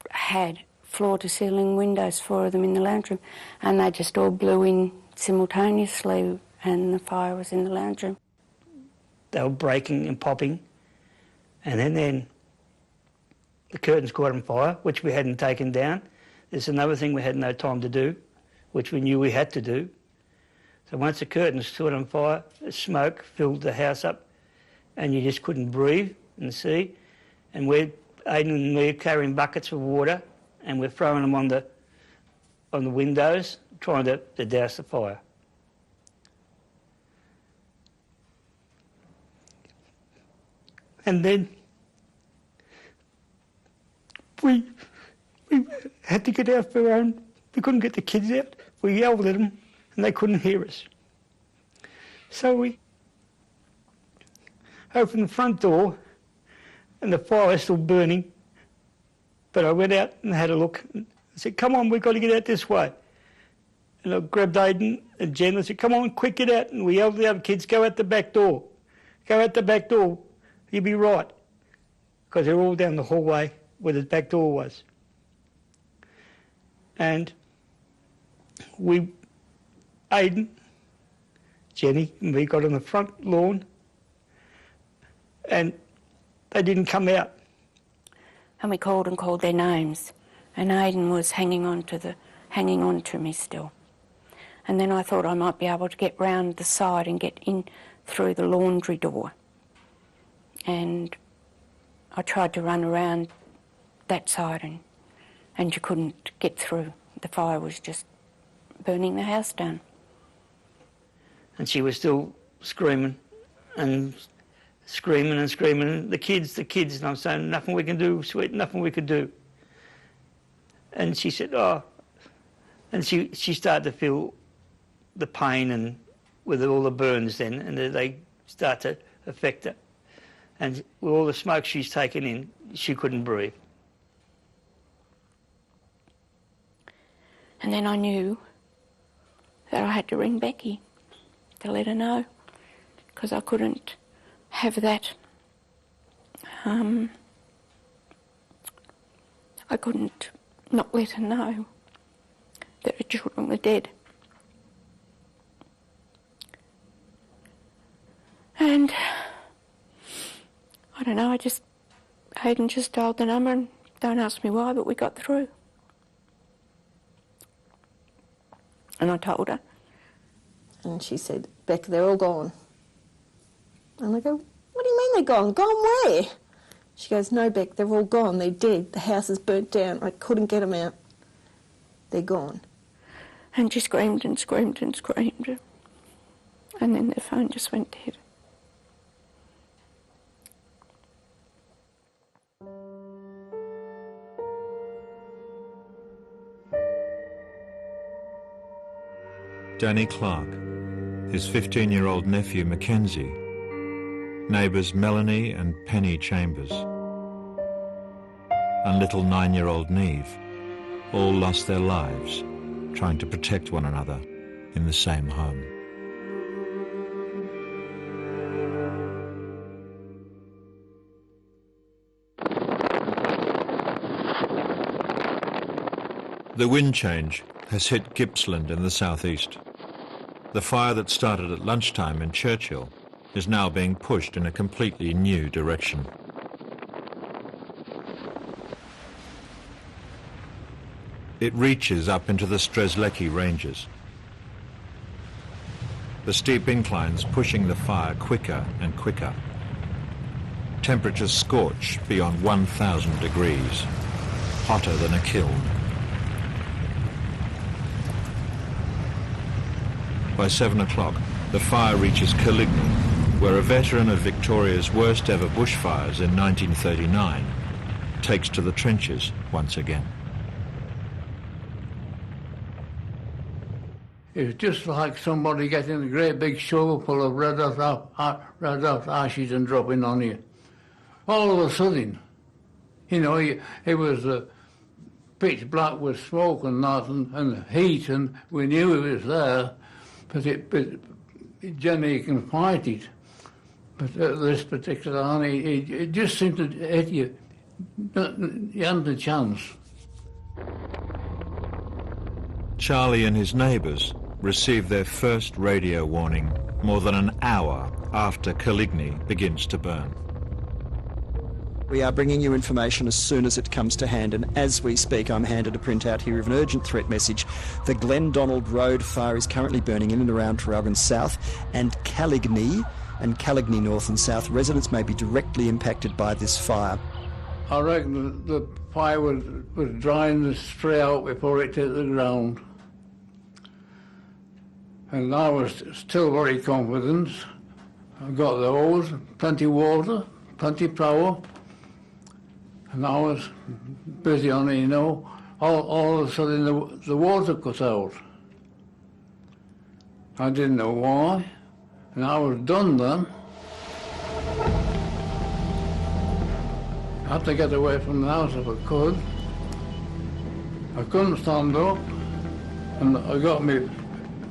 had floor-to-ceiling windows, 4 of them in the lounge room, and they just all blew in simultaneously, and the fire was in the lounge room. They were breaking and popping, and then the curtains caught on fire, which we hadn't taken down. There's another thing we had no time to do, which we knew we had to do. So once the curtains caught on fire, the smoke filled the house up, and you just couldn't breathe and see. And Aidan and me are carrying buckets of water, and we're throwing them on the windows, trying to douse the fire. And then we had to get out for our own. We couldn't get the kids out. We yelled at them, and they couldn't hear us. So we opened the front door, and the fire was still burning. But I went out and had a look. And I said, "Come on, we've got to get out this way." And I grabbed Aidan and Jen and said, "Come on, quick, get out." And we yelled at the other kids, "Go out the back door. Go out the back door. You'll be right." Because they're all down the hallway where the back door was. And Aidan, Jenny and me got on the front lawn, and they didn't come out. And we called and called their names, and Aidan was hanging on to me still. And then I thought I might be able to get round the side and get in through the laundry door. And I tried to run around that side, and you couldn't get through. The fire was just burning the house down. And she was still screaming and screaming and screaming. The kids, and I'm saying, "Nothing we can do, sweet, nothing we could do." And she said, "Oh," and she started to feel the pain and with all the burns then, and they start to affect her. And with all the smoke she's taken in, she couldn't breathe. And then I knew that I had to ring Becky to let her know, because I couldn't have that. I couldn't not let her know that her children were dead. And I don't know, Aidan just dialed the number, and don't ask me why, but we got through. And I told her. And she said, "Beck, they're all gone." And I go, "What do you mean they're gone? Gone where?" She goes, "No, Beck, they're all gone. They're dead. The house is burnt down. I couldn't get them out. They're gone." And she screamed and screamed and screamed. And then their phone just went dead. Danny Clark, his 15-year-old nephew Mackenzie, neighbours Melanie and Penny Chambers, and little 9-year-old Neve, all lost their lives trying to protect one another in the same home. The wind change has hit Gippsland in the southeast. The fire that started at lunchtime in Churchill is now being pushed in a completely new direction. It reaches up into the Strzelecki Ranges. The steep inclines pushing the fire quicker and quicker. Temperatures scorch beyond 1,000 degrees, hotter than a kiln. By 7 o'clock, the fire reaches Caligny, where a veteran of Victoria's worst ever bushfires in 1939 takes to the trenches once again. It was just like somebody getting a great big shovel full of red hot ashes and dropping on you. All of a sudden, you know, it was pitch black with smoke and that and heat, and we knew it was there, but it Jenny can fight it, but this particular one, it just seemed to hit you. You hadn't a chance. Charlie and his neighbours received their first radio warning more than an hour after Caligny begins to burn. We are bringing you information as soon as it comes to hand, and as we speak I'm handed a printout here of an urgent threat message. The Glendonald Road fire is currently burning in and around Traralgon South and Caligny North and South. Residents may be directly impacted by this fire. I reckon the fire was drying the spray out before it hit the ground. And I was still very confident. I got the hose, plenty of water, plenty of power. And I was busy on it, you know. All of a sudden the water cut out. I didn't know why. And I was done then. I had to get away from the house if I could. I couldn't stand up, and I got my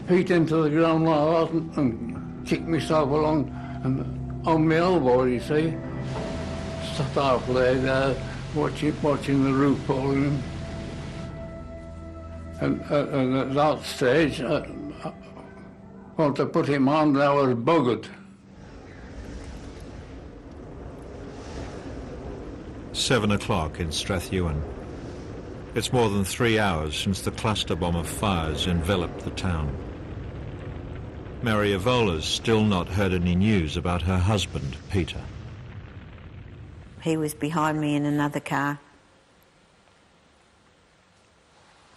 feet into the ground like that and kicked myself along and on my elbow, you see. Sat half lay there watching the roof falling in. And at that stage, I wanted to put him on, and I was buggered. 7 o'clock in Strathewen. It's more than 3 hours since the cluster bomb of fires enveloped the town. Mary Evola's still not heard any news about her husband, Peter. He was behind me in another car.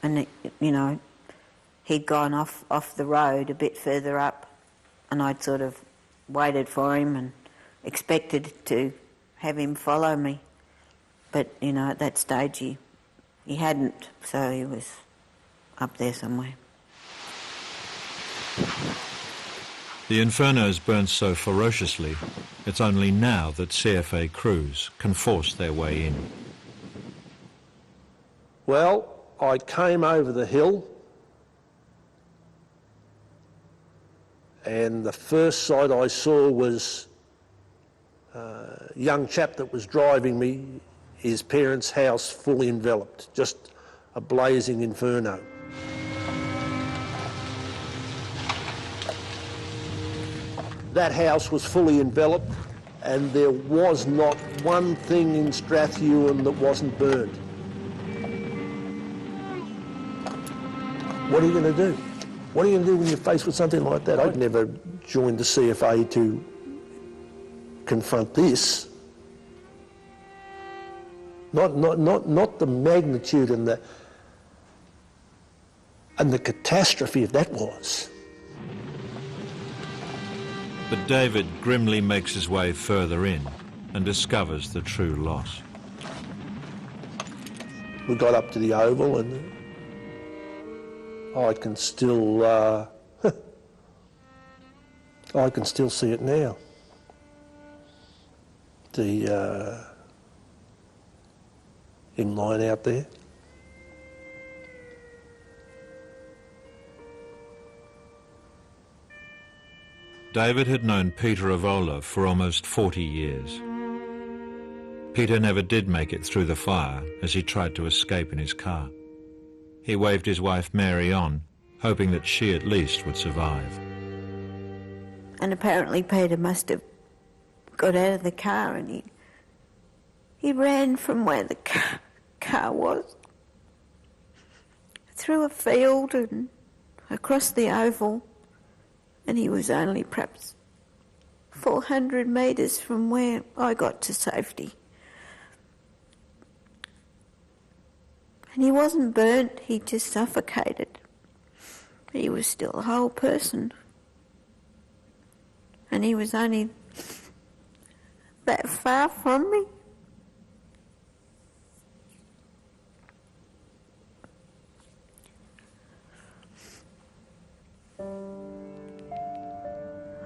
And, he'd gone off the road a bit further up, and I'd sort of waited for him and expected to have him follow me. But, at that stage he hadn't, so he was up there somewhere. The infernos burn so ferociously, it's only now that CFA crews can force their way in. Well, I came over the hill, and the first sight I saw was a young chap that was driving me, his parents' house fully enveloped, just a blazing inferno. That house was fully enveloped, and there was not one thing in Strathewen that wasn't burned. What are you going to do? What are you going to do when you're faced with something like that? I'd never joined the CFA to confront this. Not the magnitude and the catastrophe of that was. But David grimly makes his way further in and discovers the true loss. We got up to the Oval, and I can still I can still see it now. The in line out there. David had known Peter Evola for almost 40 years. Peter never did make it through the fire as he tried to escape in his car. He waved his wife Mary on, hoping that she at least would survive. And apparently Peter must have got out of the car, and he ran from where the car was, through a field and across the Oval, and he was only perhaps 400 metres from where I got to safety. And he wasn't burnt, he just suffocated. He was still a whole person. And he was only that far from me.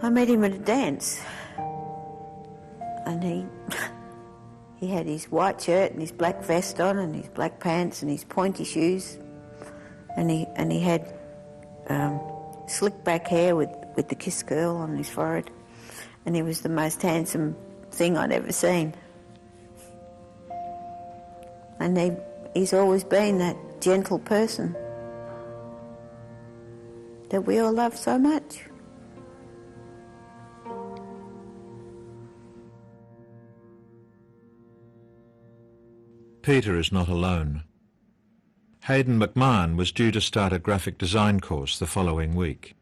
I met him at a dance, and he had his white shirt and his black vest on and his black pants and his pointy shoes, and he had slick back hair with with the kiss girl on his forehead, and he was the most handsome thing I'd ever seen. And he's always been that gentle person that we all love so much. Peter is not alone. Hayden McMahon was due to start a graphic design course the following week.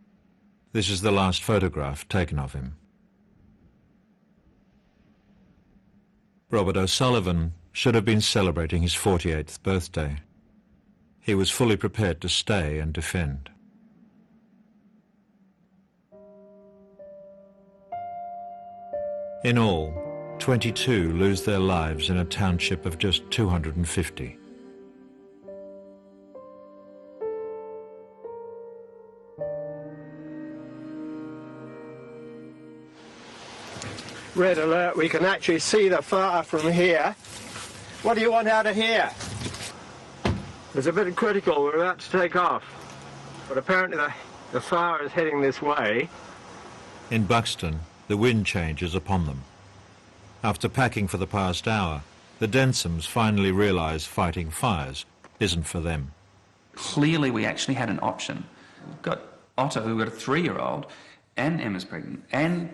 This is the last photograph taken of him. Robert O'Sullivan should have been celebrating his 48th birthday. He was fully prepared to stay and defend. In all, 22 lose their lives in a township of just 250. Red alert, we can actually see the fire from here. What do you want out of here? It's a bit critical, we're about to take off. But apparently the fire is heading this way. In Buxton, the wind change is upon them. After packing for the past hour, the Densoms finally realise fighting fires isn't for them. Clearly we actually had an option. We've got Otto, who got a 3-year-old, and Emma's pregnant, and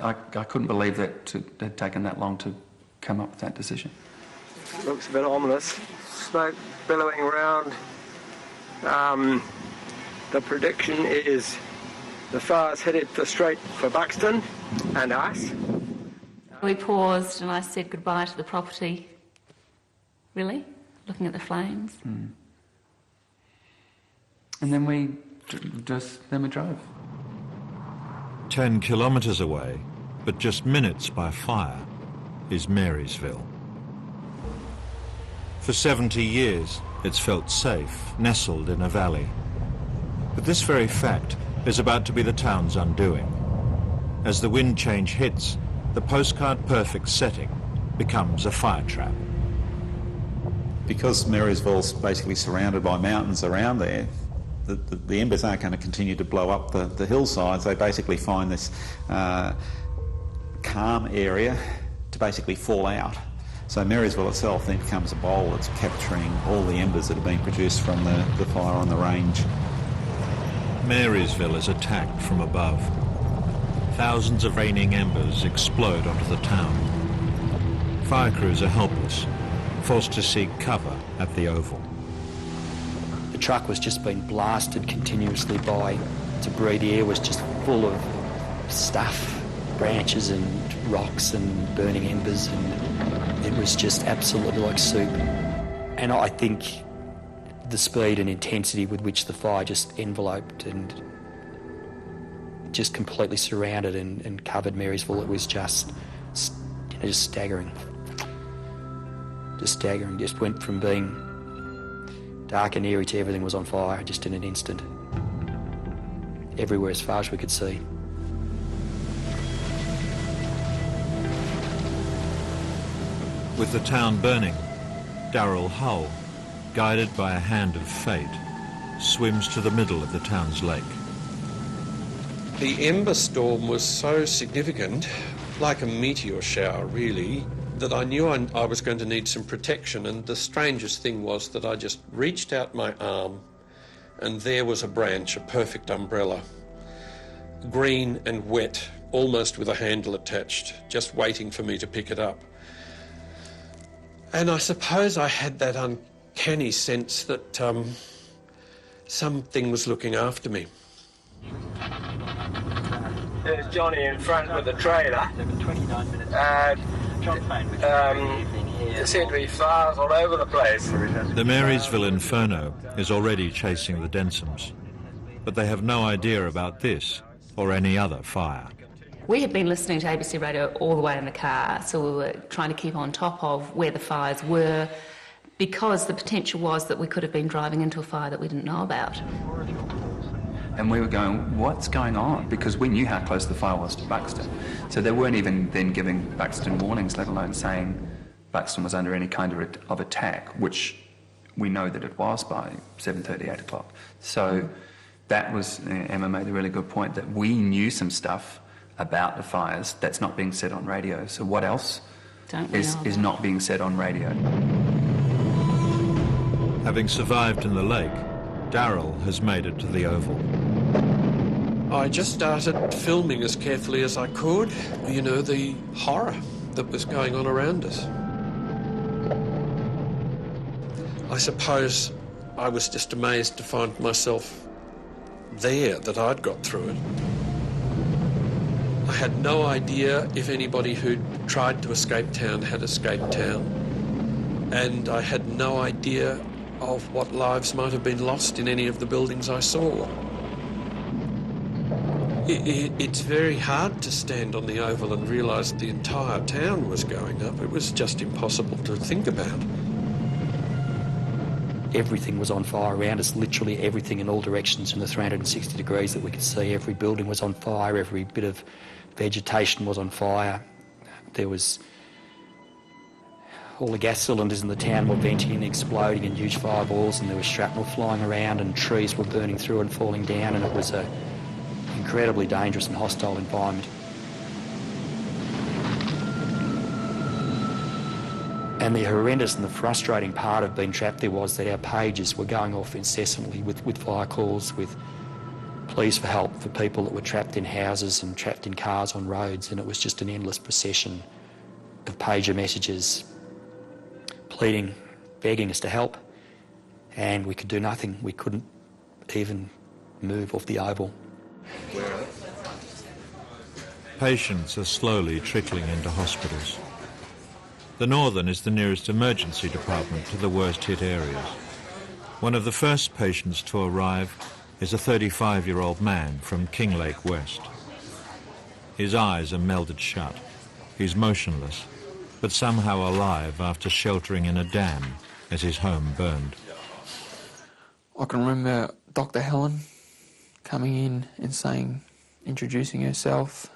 I couldn't believe that it had taken that long to come up with that decision. Looks a bit ominous. Smoke billowing around. The prediction is the fire's headed straight for Buxton and us. We paused and I said goodbye to the property. Really? Looking at the flames. And then we drove. 10 kilometres away, but just minutes by fire, is Marysville. For 70 years, it's felt safe, nestled in a valley. But this very fact is about to be the town's undoing. As the wind change hits, the postcard-perfect setting becomes a fire trap. Because Marysville's basically surrounded by mountains around there, the embers aren't going to continue to blow up the hillsides. They basically find this calm area to basically fall out. So Marysville itself then becomes a bowl that's capturing all the embers that have been produced from the fire on the range. Marysville is attacked from above. Thousands of raining embers explode onto the town. Fire crews are helpless, forced to seek cover at the Oval. The truck was just being blasted continuously by debris. The air was just full of stuff, branches and rocks and burning embers, and it was just absolutely like soup. And I think the speed and intensity with which the fire just enveloped and just completely surrounded and covered Marysville, it was just staggering. Just staggering. Just went from being dark and eerie to everything was on fire just in an instant. Everywhere as far as we could see. With the town burning, Darrell Hull, guided by a hand of fate, swims to the middle of the town's lake. The ember storm was so significant, like a meteor shower really, that I knew I was going to need some protection, and the strangest thing was that I just reached out my arm and there was a branch, a perfect umbrella, green and wet, almost with a handle attached, just waiting for me to pick it up. And I suppose I had that uncanny sense that something was looking after me. There's Johnny in front with the trailer. 29 minutes. There seem to be fires all over the place. The Marysville Inferno is already chasing the Densoms, but they have no idea about this or any other fire. We had been listening to ABC radio all the way in the car, so we were trying to keep on top of where the fires were, because the potential was that we could have been driving into a fire that we didn't know about. And we were going, what's going on? Because we knew how close the fire was to Buxton. So they weren't even then giving Buxton warnings, let alone saying Buxton was under any kind of attack, which we know that it was by 7:30, 8 o'clock. So that was, Emma made a really good point, that we knew some stuff about the fires that's not being said on radio. So what else is not being said on radio? Having survived in the lake, Darryl has made it to the Oval. I just started filming as carefully as I could, you know, the horror that was going on around us. I suppose I was just amazed to find myself there, that I'd got through it. I had no idea if anybody who'd tried to escape town had escaped town, and I had no idea of what lives might have been lost in any of the buildings I saw. It's very hard to stand on the Oval and realise the entire town was going up. It was just impossible to think about. Everything was on fire around us, literally everything in all directions in the 360 degrees that we could see. Every building was on fire, every bit of vegetation was on fire. There was all the gas cylinders in the town were venting and exploding in huge fireballs, and there was shrapnel flying around and trees were burning through and falling down, and it was an incredibly dangerous and hostile environment. And the horrendous and the frustrating part of being trapped there was that our pages were going off incessantly with fire calls, with pleas for help for people that were trapped in houses and trapped in cars on roads, and it was just an endless procession of pager messages pleading, begging us to help, and we could do nothing. We couldn't even move off the Oval. Patients are slowly trickling into hospitals. The Northern is the nearest emergency department to the worst-hit areas. One of the first patients to arrive is a 35-year-old man from Kinglake West. His eyes are melded shut. He's motionless, but somehow alive after sheltering in a dam as his home burned. I can remember Dr. Helen coming in and introducing herself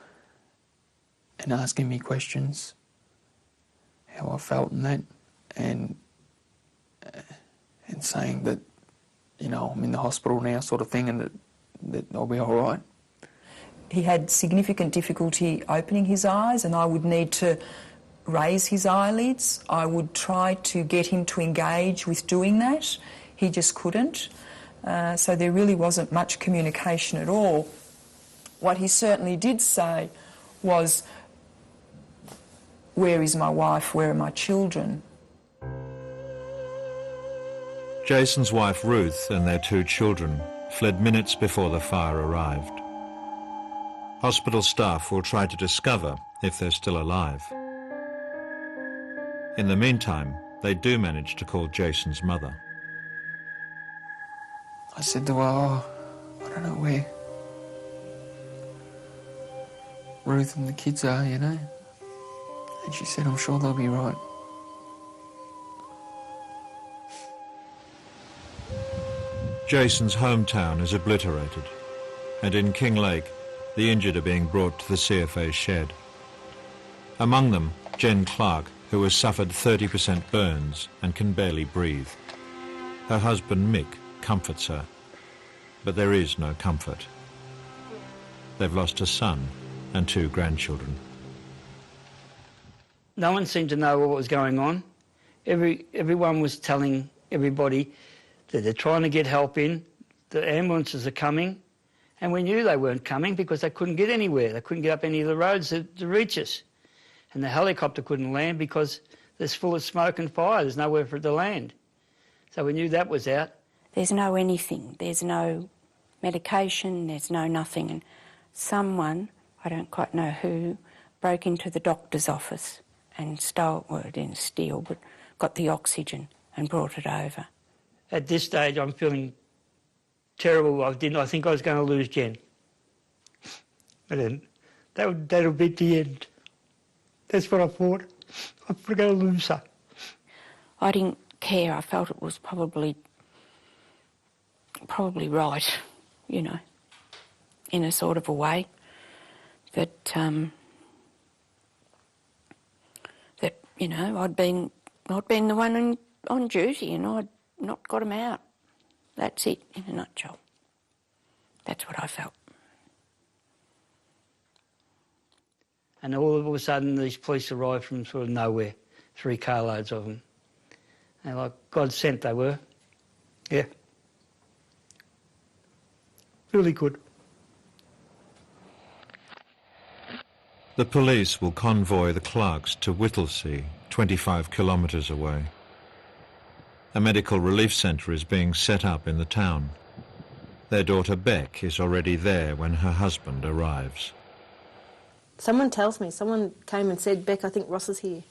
and asking me questions, how I felt and that, and saying that, you know, I'm in the hospital now sort of thing, and that I'll be all right. He had significant difficulty opening his eyes, and I would need to raise his eyelids. I would try to get him to engage with doing that. He just couldn't. So there really wasn't much communication at all. What he certainly did say was, "Where is my wife? Where are my children?" Jason's wife Ruth and their 2 children fled minutes before the fire arrived. Hospital staff will try to discover if they're still alive. In the meantime, they do manage to call Jason's mother. I said to her, "Oh, I don't know where Ruth and the kids are, you know." And she said, "I'm sure they'll be right." Jason's hometown is obliterated, and in Kinglake, the injured are being brought to the CFA shed. Among them, Jen Clark, who has suffered 30% burns and can barely breathe. Her husband Mick comforts her, but there is no comfort. They've lost a son and 2 grandchildren. No one seemed to know what was going on. Everyone was telling everybody that they're trying to get help in, the ambulances are coming, and we knew they weren't coming because they couldn't get anywhere. They couldn't get up any of the roads to reach us. And the helicopter couldn't land because it's full of smoke and fire. There's nowhere for it to land. So we knew that was out. There's no anything. There's no medication. There's no nothing. And someone, I don't quite know who, broke into the doctor's office and stole, well, it didn't steal, but got the oxygen and brought it over. At this stage, I'm feeling terrible. I think I was going to lose Jen. But then that'll be the end. That's what I thought. I'm going to lose her. I didn't care. I felt it was probably right, you know, in a sort of a way. That you know, I'd been the one on duty, and I'd not got him out. That's it in a nutshell. That's what I felt. And all of a sudden these police arrived from sort of nowhere, 3 carloads of them. And like God sent they were. Yeah. Really good. The police will convoy the Clarks to Whittlesea, 25 kilometres away. A medical relief centre is being set up in the town. Their daughter Beck is already there when her husband arrives. Someone came and said, Beck, I think Ross is here.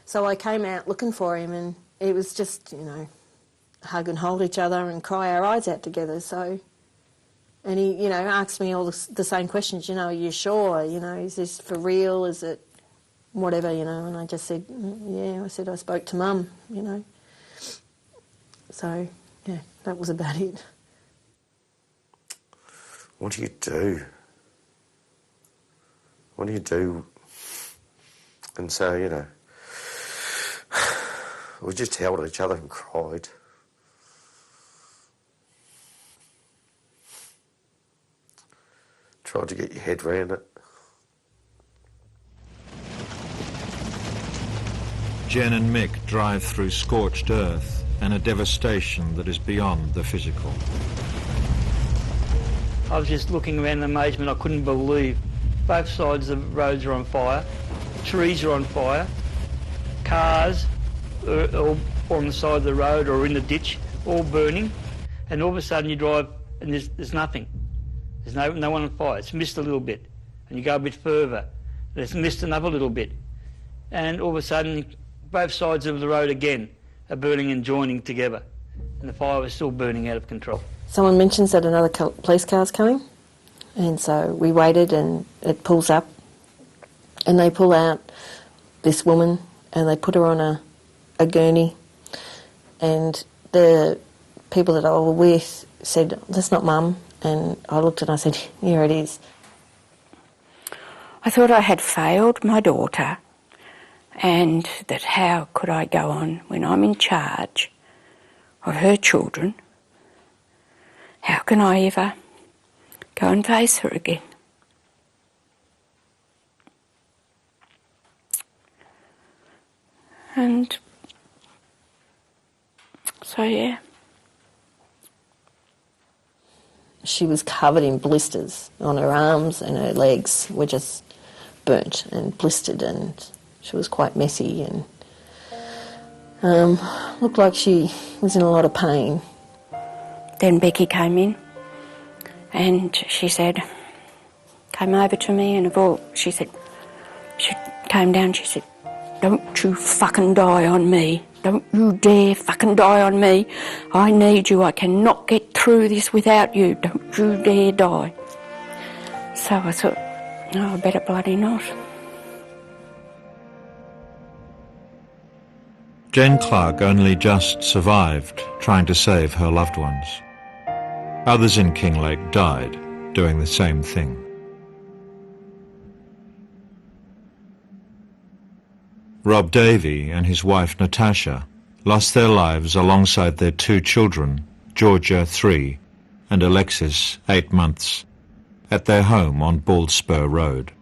So I came out looking for him, and it was just, you know, hug and hold each other and cry our eyes out together. So, and he, you know, asked me all the same questions, you know, are you sure, you know, is this for real, is it whatever, you know, and I just said, yeah, I said I spoke to Mum, you know. So, yeah, that was about it. What do you do? What do you do? And so, you know, we just held each other and cried. Tried to get your head round it. Jen and Mick drive through scorched earth and a devastation that is beyond the physical. I was just looking around in amazement. I couldn't believe both sides of the roads are on fire, trees are on fire, cars are all on the side of the road or in the ditch, all burning, and all of a sudden you drive and there's nothing. There's no one on fire. It's missed a little bit, and you go a bit further, and it's missed another little bit, and all of a sudden both sides of the road again are burning and joining together, and the fire was still burning out of control. Someone mentions that another police car's coming, and so we waited, and it pulls up, and they pull out this woman, and they put her on a gurney, and the people that I was with said, that's not Mum, and I looked and I said, here it is. I thought I had failed my daughter, and that how could I go on when I'm in charge of her children? How can I ever go and face her again? And so, yeah. She was covered in blisters on her arms, and her legs were just burnt and blistered, and she was quite messy and looked like she was in a lot of pain. Then Becky came in and she said, came over to me and she came down, she said, don't you fucking die on me. Don't you dare fucking die on me. I need you. I cannot get through this without you. Don't you dare die. So I thought, no, I better bloody not. Jen Clark only just survived trying to save her loved ones. Others in Kinglake died doing the same thing. Rob Davey and his wife Natasha lost their lives alongside their 2 children, Georgia 3 and Alexis 8 months, at their home on Baldspur Road.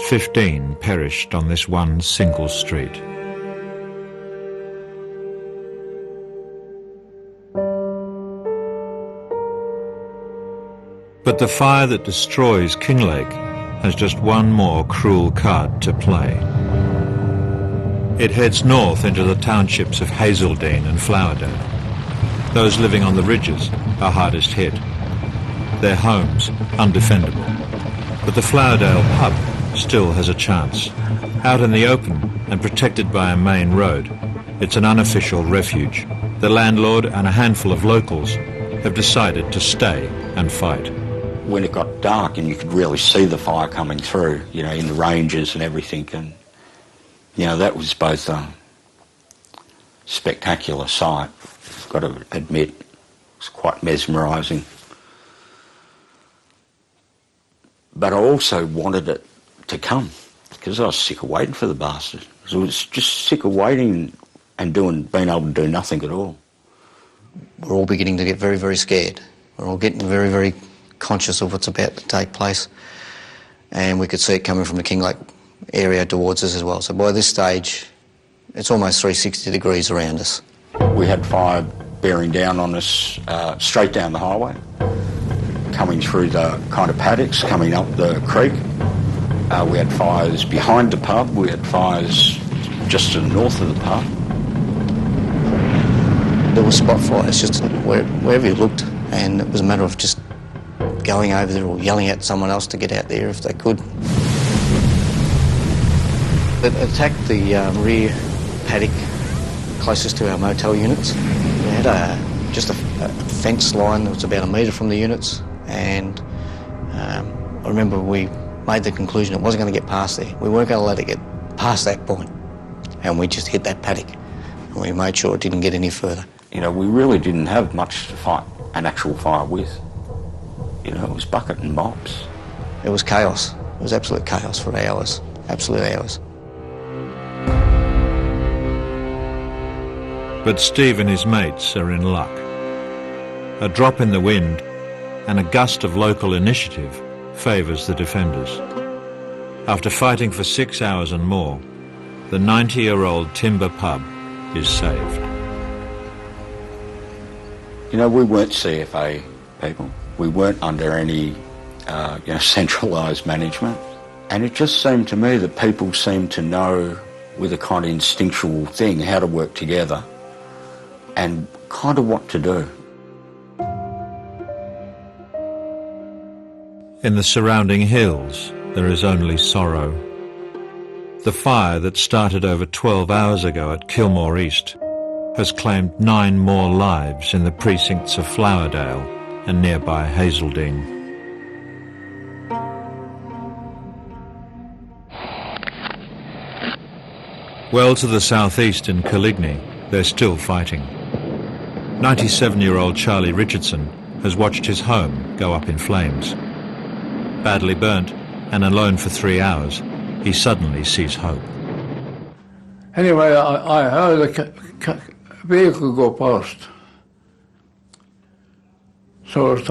15 perished on this one single street. But the fire that destroys Kinglake has just one more cruel card to play. It heads north into the townships of Hazeldene and Flowerdale. Those living on the ridges are hardest hit. Their homes undefendable. But the Flowerdale pub still has a chance. Out in the open and protected by a main road, it's an unofficial refuge. The landlord and a handful of locals have decided to stay and fight. When it got dark and you could really see the fire coming through, you know, in the ranges and everything, and, you know, that was both a spectacular sight, I've got to admit. It was quite mesmerising. But I also wanted it to come, because I was sick of waiting for the bastard. I was just sick of waiting and being able to do nothing at all. we're all beginning to get very, very scared. We're all getting very, very conscious of what's about to take place. And we could see it coming from the Kinglake area towards us as well. So by this stage, it's almost 360 degrees around us. We had fire bearing down on us straight down the highway, coming through the kind of paddocks, coming up the creek. We had fires behind the pub. We had fires just to the north of the pub. There were spot fires just wherever you looked, and it was a matter of just going over there or yelling at someone else to get out there if they could. It attacked the rear paddock closest to our motel units. We had just a fence line that was about 1 metre from the units, and I remember we made the conclusion it wasn't going to get past there. We weren't going to let it get past that point, and we just hit that paddock, and we made sure it didn't get any further. You know, we really didn't have much to fight an actual fire with. You know, it was bucket and mops. It was chaos. It was absolute chaos for hours, absolute hours. But Steve and his mates are in luck. A drop in the wind and a gust of local initiative favours the defenders. After fighting for 6 hours and more, the 90-year-old timber pub is saved. You know, we weren't CFA people. We weren't under any, centralised management. And it just seemed to me that people seemed to know with a kind of instinctual thing how to work together and kind of what to do. In the surrounding hills, there is only sorrow. The fire that started over 12 hours ago at Kilmore East has claimed 9 more lives in the precincts of Flowerdale and nearby Hazeldean. Well to the southeast in Coligny, they're still fighting. 97-year-old Charlie Richardson has watched his home go up in flames. Badly burnt and alone for 3 hours, he suddenly sees hope. Anyway, I heard a vehicle go past. So I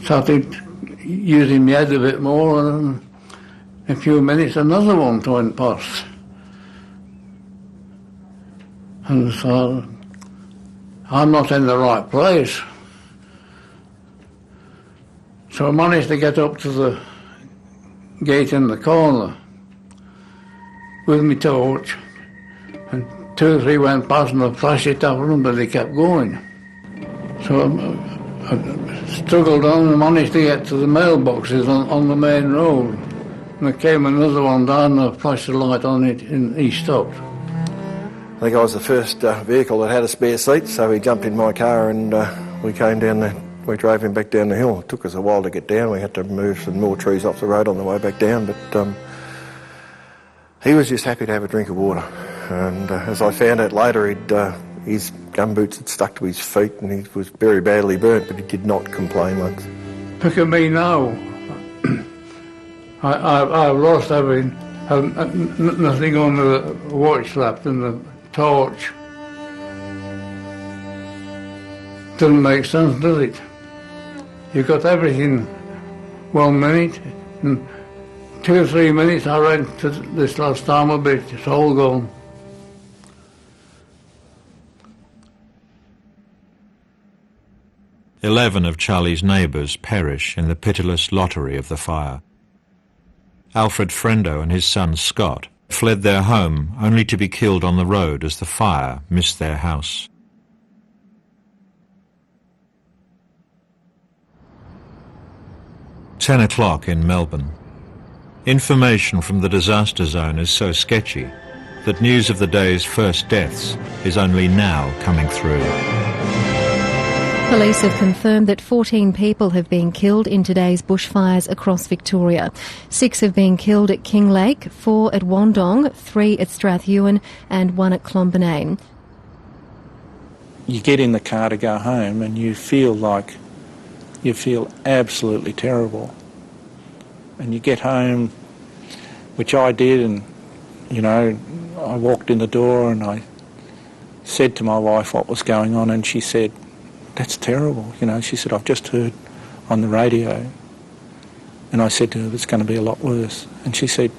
started using my head a bit more, and in a few minutes another one went past. And so I'm not in the right place. So I managed to get up to the gate in the corner with my torch, and 2 or 3 went past and I flashed it up at them, but they kept going. So I struggled on and managed to get to the mailboxes on the main road. And there came another one down and I flashed the light on it and he stopped. I think I was the first vehicle that had a spare seat, so he jumped in my car and we came down there. We drove him back down the hill. It took us a while to get down. We had to move some more trees off the road on the way back down, but he was just happy to have a drink of water. And as I found out later, his gumboots had stuck to his feet and he was very badly burnt, but he did not complain once. Look at me now. I've lost everything. Nothing on the watch left and the torch. Doesn't make sense, does it? You got everything 1 minute, and 2 or 3 minutes I went to this last time a bit, it's all gone. "11 of Charlie's neighbours perish in the pitiless lottery of the fire. Alfred Frendo and his son Scott fled their home only to be killed on the road as the fire missed their house. "10 o'clock in Melbourne. Information from the disaster zone is so sketchy that news of the day's first deaths is only now coming through. Police have confirmed that 14 people have been killed in today's bushfires across Victoria. 6 have been killed at Kinglake, 4 at Wandong, 3 at Strathewen and 1 at Clonbinane. You get in the car to go home and you feel absolutely terrible. And you get home, which I did, and, I walked in the door and I said to my wife what was going on, and she said, "That's terrible." You know, she said, "I've just heard on the radio." And I said to her, "It's going to be a lot worse." And she said,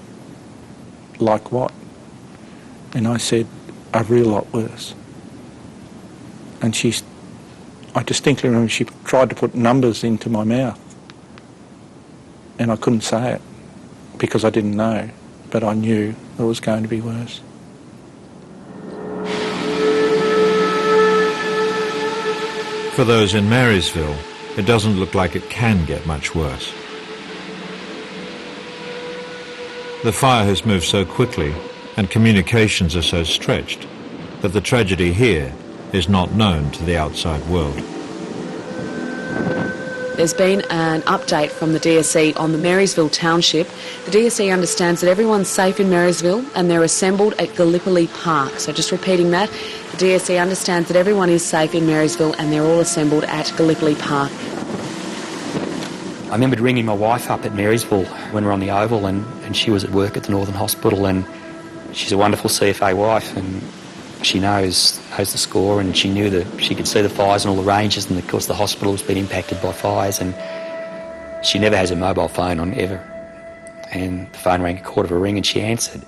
"Like what?" And I said, "A real lot worse." And I distinctly remember she tried to put numbers into my mouth. And I couldn't say it because I didn't know, but I knew it was going to be worse. For those in Marysville, it doesn't look like it can get much worse. The fire has moved so quickly and communications are so stretched that the tragedy here is not known to the outside world. There's been an update from the DSE on the Marysville Township. The DSE understands that everyone's safe in Marysville and they're assembled at Gallipoli Park. So just repeating that, the DSE understands that everyone is safe in Marysville and they're all assembled at Gallipoli Park. I remembered ringing my wife up at Marysville when we were on the Oval, and she was at work at the Northern Hospital, and she's a wonderful CFA wife, and she knows the score, and she knew that she could see the fires and all the ranges, and of course the hospital's been impacted by fires, and she never has a mobile phone on ever. And the phone rang a quarter of a ring and she answered.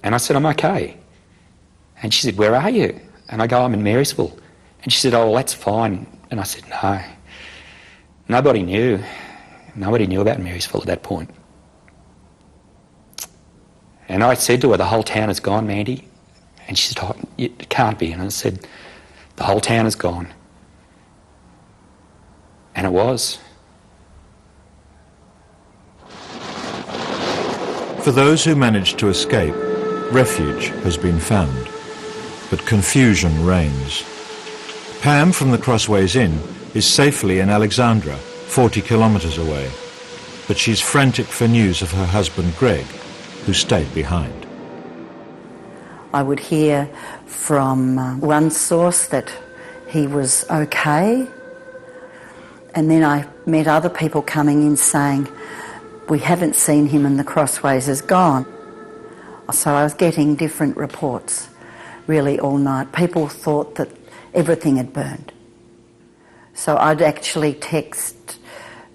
And I said, "I'm okay." And she said, "Where are you?" And I go, "I'm in Marysville." And she said, "Oh, well, that's fine." And I said, "No." Nobody knew. Nobody knew about Marysville at that point. And I said to her, "The whole town is gone, Mandy." And she said, "Oh, it can't be." And I said, "The whole town is gone." And it was. For those who managed to escape, refuge has been found, but confusion reigns. Pam from the Crossways Inn is safely in Alexandra, 40 kilometres away, but she's frantic for news of her husband Greg, who stayed behind. I would hear from one source that he was okay, and then I met other people coming in saying, "We haven't seen him and the Crossways is gone." So I was getting different reports really all night. People thought that everything had burned. So I'd actually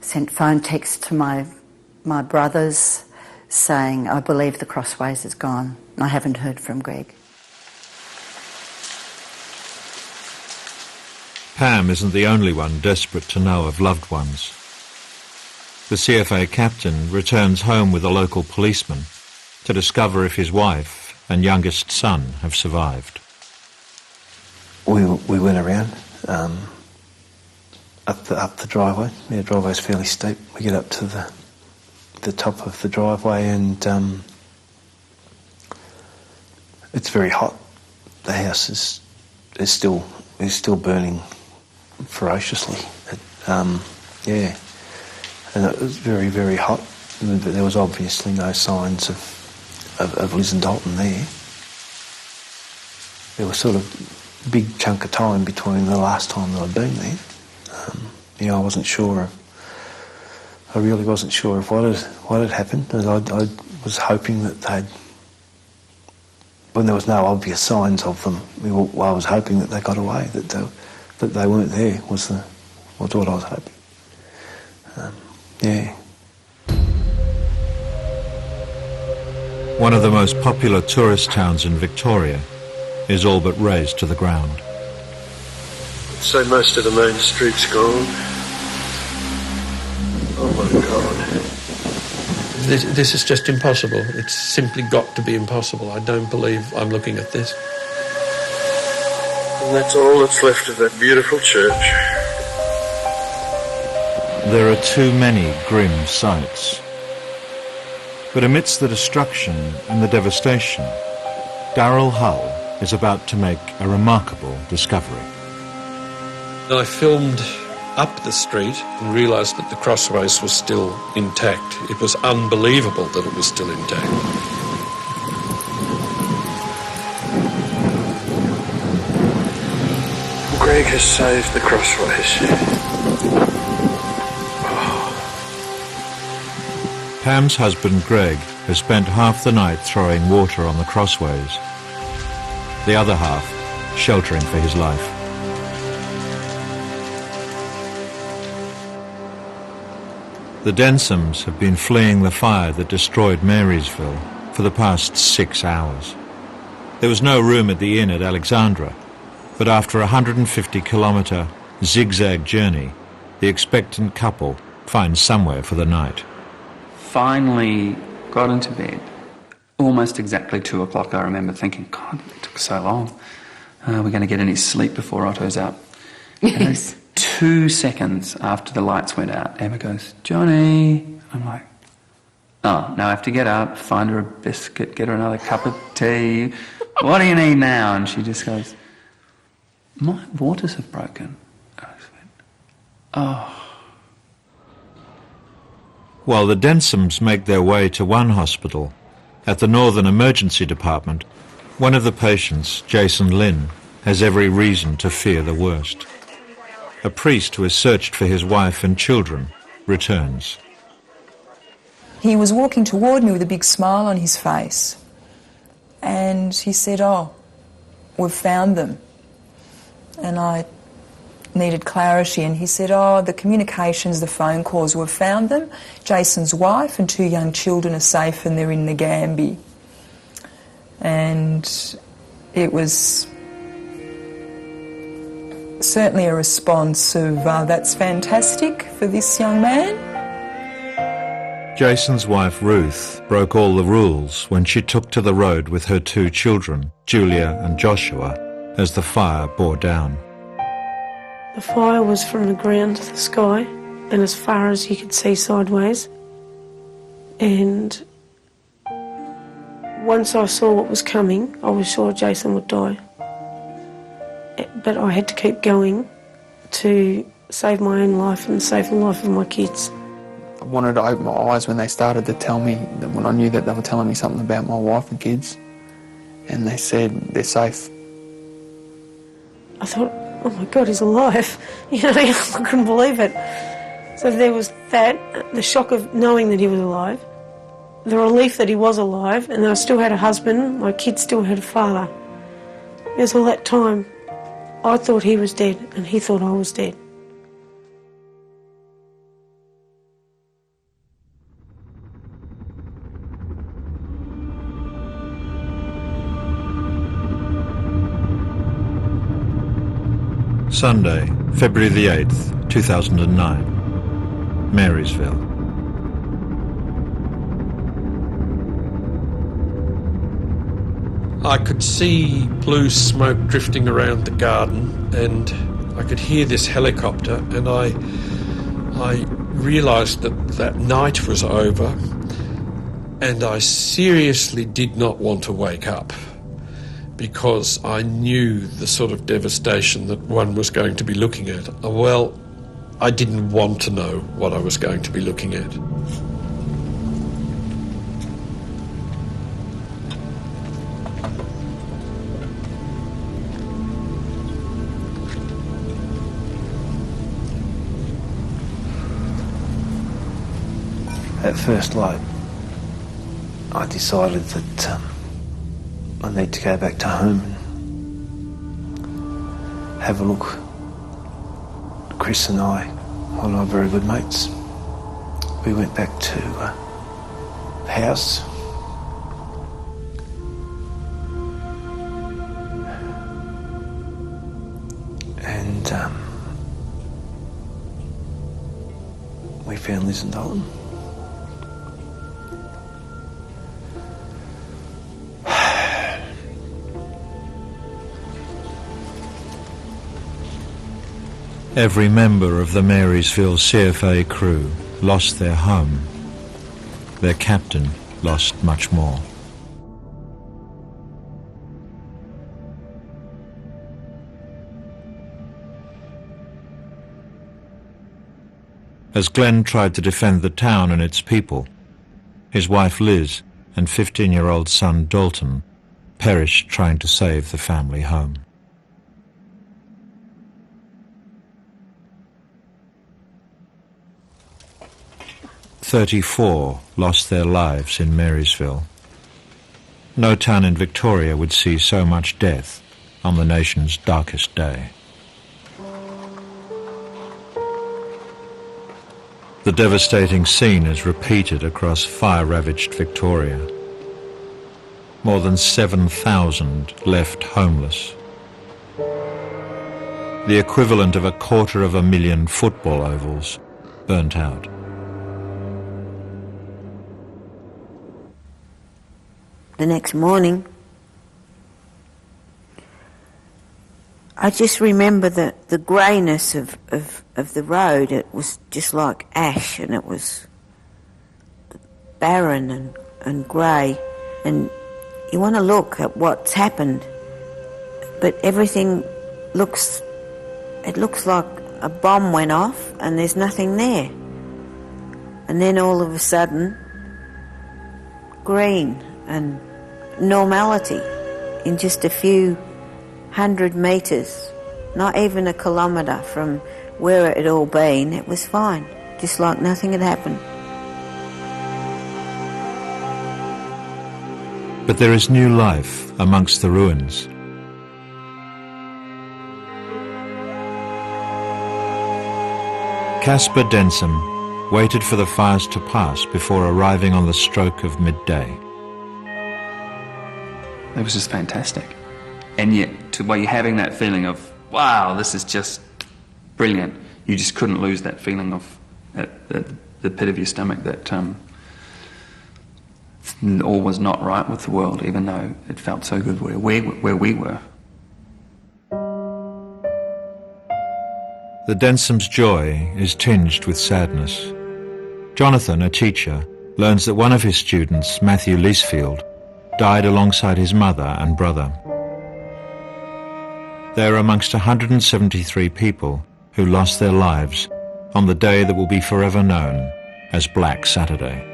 sent phone texts to my brothers saying, "I believe the Crossways is gone." I haven't heard from Greg. Pam isn't the only one desperate to know of loved ones. The CFA captain returns home with a local policeman to discover if his wife and youngest son have survived. We went around up the driveway. The driveway's fairly steep. We get up to the top of the driveway, and it's very hot. The house is still burning ferociously. Yeah, and it was very, very hot. But there was obviously no signs of Liz and Dalton there. There was sort of a big chunk of time between the last time that I'd been there. I wasn't sure. I really wasn't sure of what had happened. I was hoping that when there was no obvious signs of them, I was hoping that they got away, that they weren't there was what I was hoping. Yeah. One of the most popular tourist towns in Victoria is all but razed to the ground. So most of the main street's gone. Oh my God. This is just impossible. It's simply got to be impossible. I don't believe I'm looking at this. And that's all that's left of that beautiful church. There are too many grim sights. But amidst the destruction and the devastation, Darrell Hull is about to make a remarkable discovery. I filmed up the street and realised that the Crossways was still intact. It was unbelievable that it was still intact. Greg has saved the Crossways. Pam's husband Greg has spent half the night throwing water on the crossways, the other half sheltering for his life. The Densoms have been fleeing the fire that destroyed Marysville for the past 6 hours. There was no room at the inn at Alexandra, but after a 150-kilometre zigzag journey, the expectant couple finds somewhere for the night. Finally got into bed, almost exactly 2 o'clock. I remember thinking, God, it took so long. We're going to get any sleep before Otto's up. Yes. 2 seconds after the lights went out, Emma goes, Johnny. I'm like, oh, now I have to get up, find her a biscuit, get her another cup of tea. What do you need now? And she just goes, my waters have broken. And I just went, oh. While the Densoms make their way to one hospital, at the Northern Emergency Department, one of the patients, Jason Lynn, has every reason to fear the worst. A priest who has searched for his wife and children returns. He was walking toward me with a big smile on his face, and he said, oh, we've found them. And I needed clarity, and he said, oh, the communications, the phone calls, we've found them. Jason's wife and 2 young children are safe and they're in Nagambie. And it was certainly a response of, that's fantastic for this young man. Jason's wife Ruth broke all the rules when she took to the road with her 2 children, Julia and Joshua, as the fire bore down. The fire was from the ground to the sky and as far as you could see sideways. And once I saw what was coming, I was sure Jason would die. But I had to keep going to save my own life and save the life of my kids. I wanted to open my eyes when they started to tell me, when I knew that they were telling me something about my wife and kids, and they said they're safe. I thought, oh my God, he's alive. You know, I couldn't believe it. So there was that, the shock of knowing that he was alive, the relief that he was alive, and that I still had a husband, my kids still had a father. Because all that time, I thought he was dead and he thought I was dead. Sunday, February the 8th, 2009, Marysville. I could see blue smoke drifting around the garden, and I could hear this helicopter, and I realised that night was over, and I seriously did not want to wake up, because I knew the sort of devastation that one was going to be looking at. Well, I didn't want to know what I was going to be looking at. At first light, I decided that I need to go back to home and have a look. Chris and I, one of our very good mates, we went back to the house. And we found Liz and Dalton. Every member of the Marysville CFA crew lost their home. Their captain lost much more. As Glenn tried to defend the town and its people, his wife Liz and 15-year-old son Dalton perished trying to save the family home. 34 lost their lives in Marysville. No town in Victoria would see so much death on the nation's darkest day. The devastating scene is repeated across fire-ravaged Victoria. More than 7,000 left homeless. The equivalent of 250,000 football ovals burnt out. The next morning, I just remember the greyness of the road. It was just like ash, and it was barren and grey. And you want to look at what's happened, but everything looks like a bomb went off and there's nothing there. And then all of a sudden, green and normality in just a few 100 metres, not even a kilometre from where it had all been. It was fine, just like nothing had happened. But there is new life amongst the ruins. Caspar Densom waited for the fires to pass before arriving on the stroke of midday. It was just fantastic. And yet, while you're having that feeling of, wow, this is just brilliant, you just couldn't lose that feeling of, at the pit of your stomach, that all was not right with the world, even though it felt so good where we were. The Densom's joy is tinged with sadness. Jonathan, a teacher, learns that one of his students, Matthew Leasefield, died alongside his mother and brother. They are amongst 173 people who lost their lives on the day that will be forever known as Black Saturday.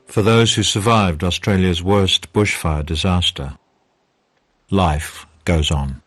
For those who survived Australia's worst bushfire disaster, life goes on.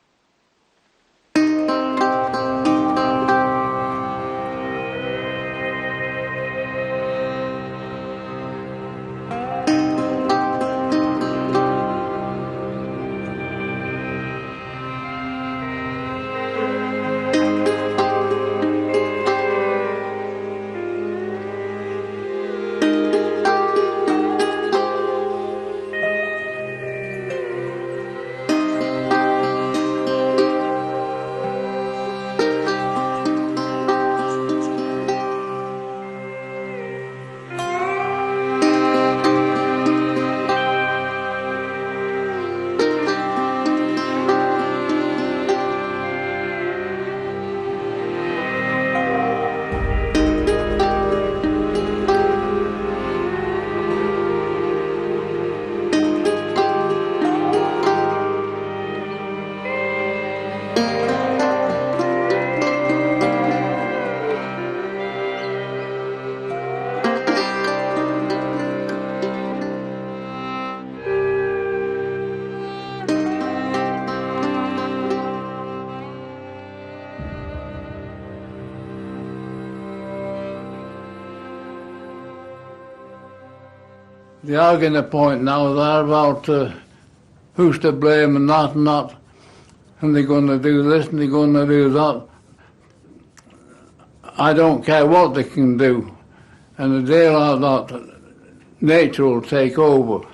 The arguing point now is about who's to blame and not, and they're going to do this and they're going to do that. I don't care what they can do, and the day like that, nature will take over.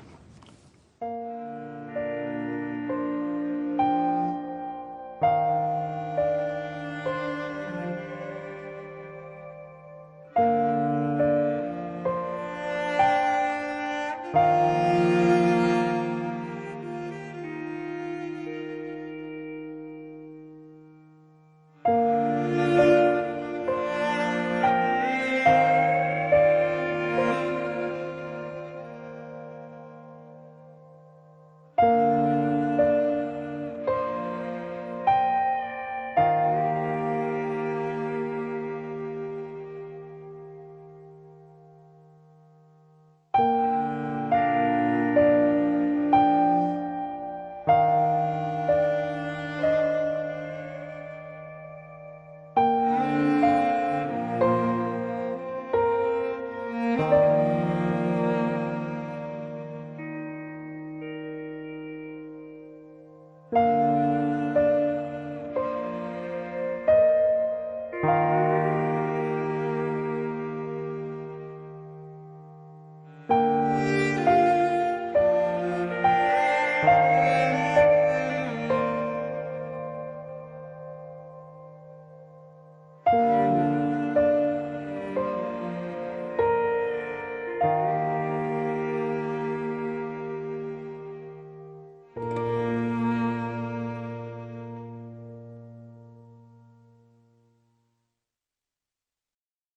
you.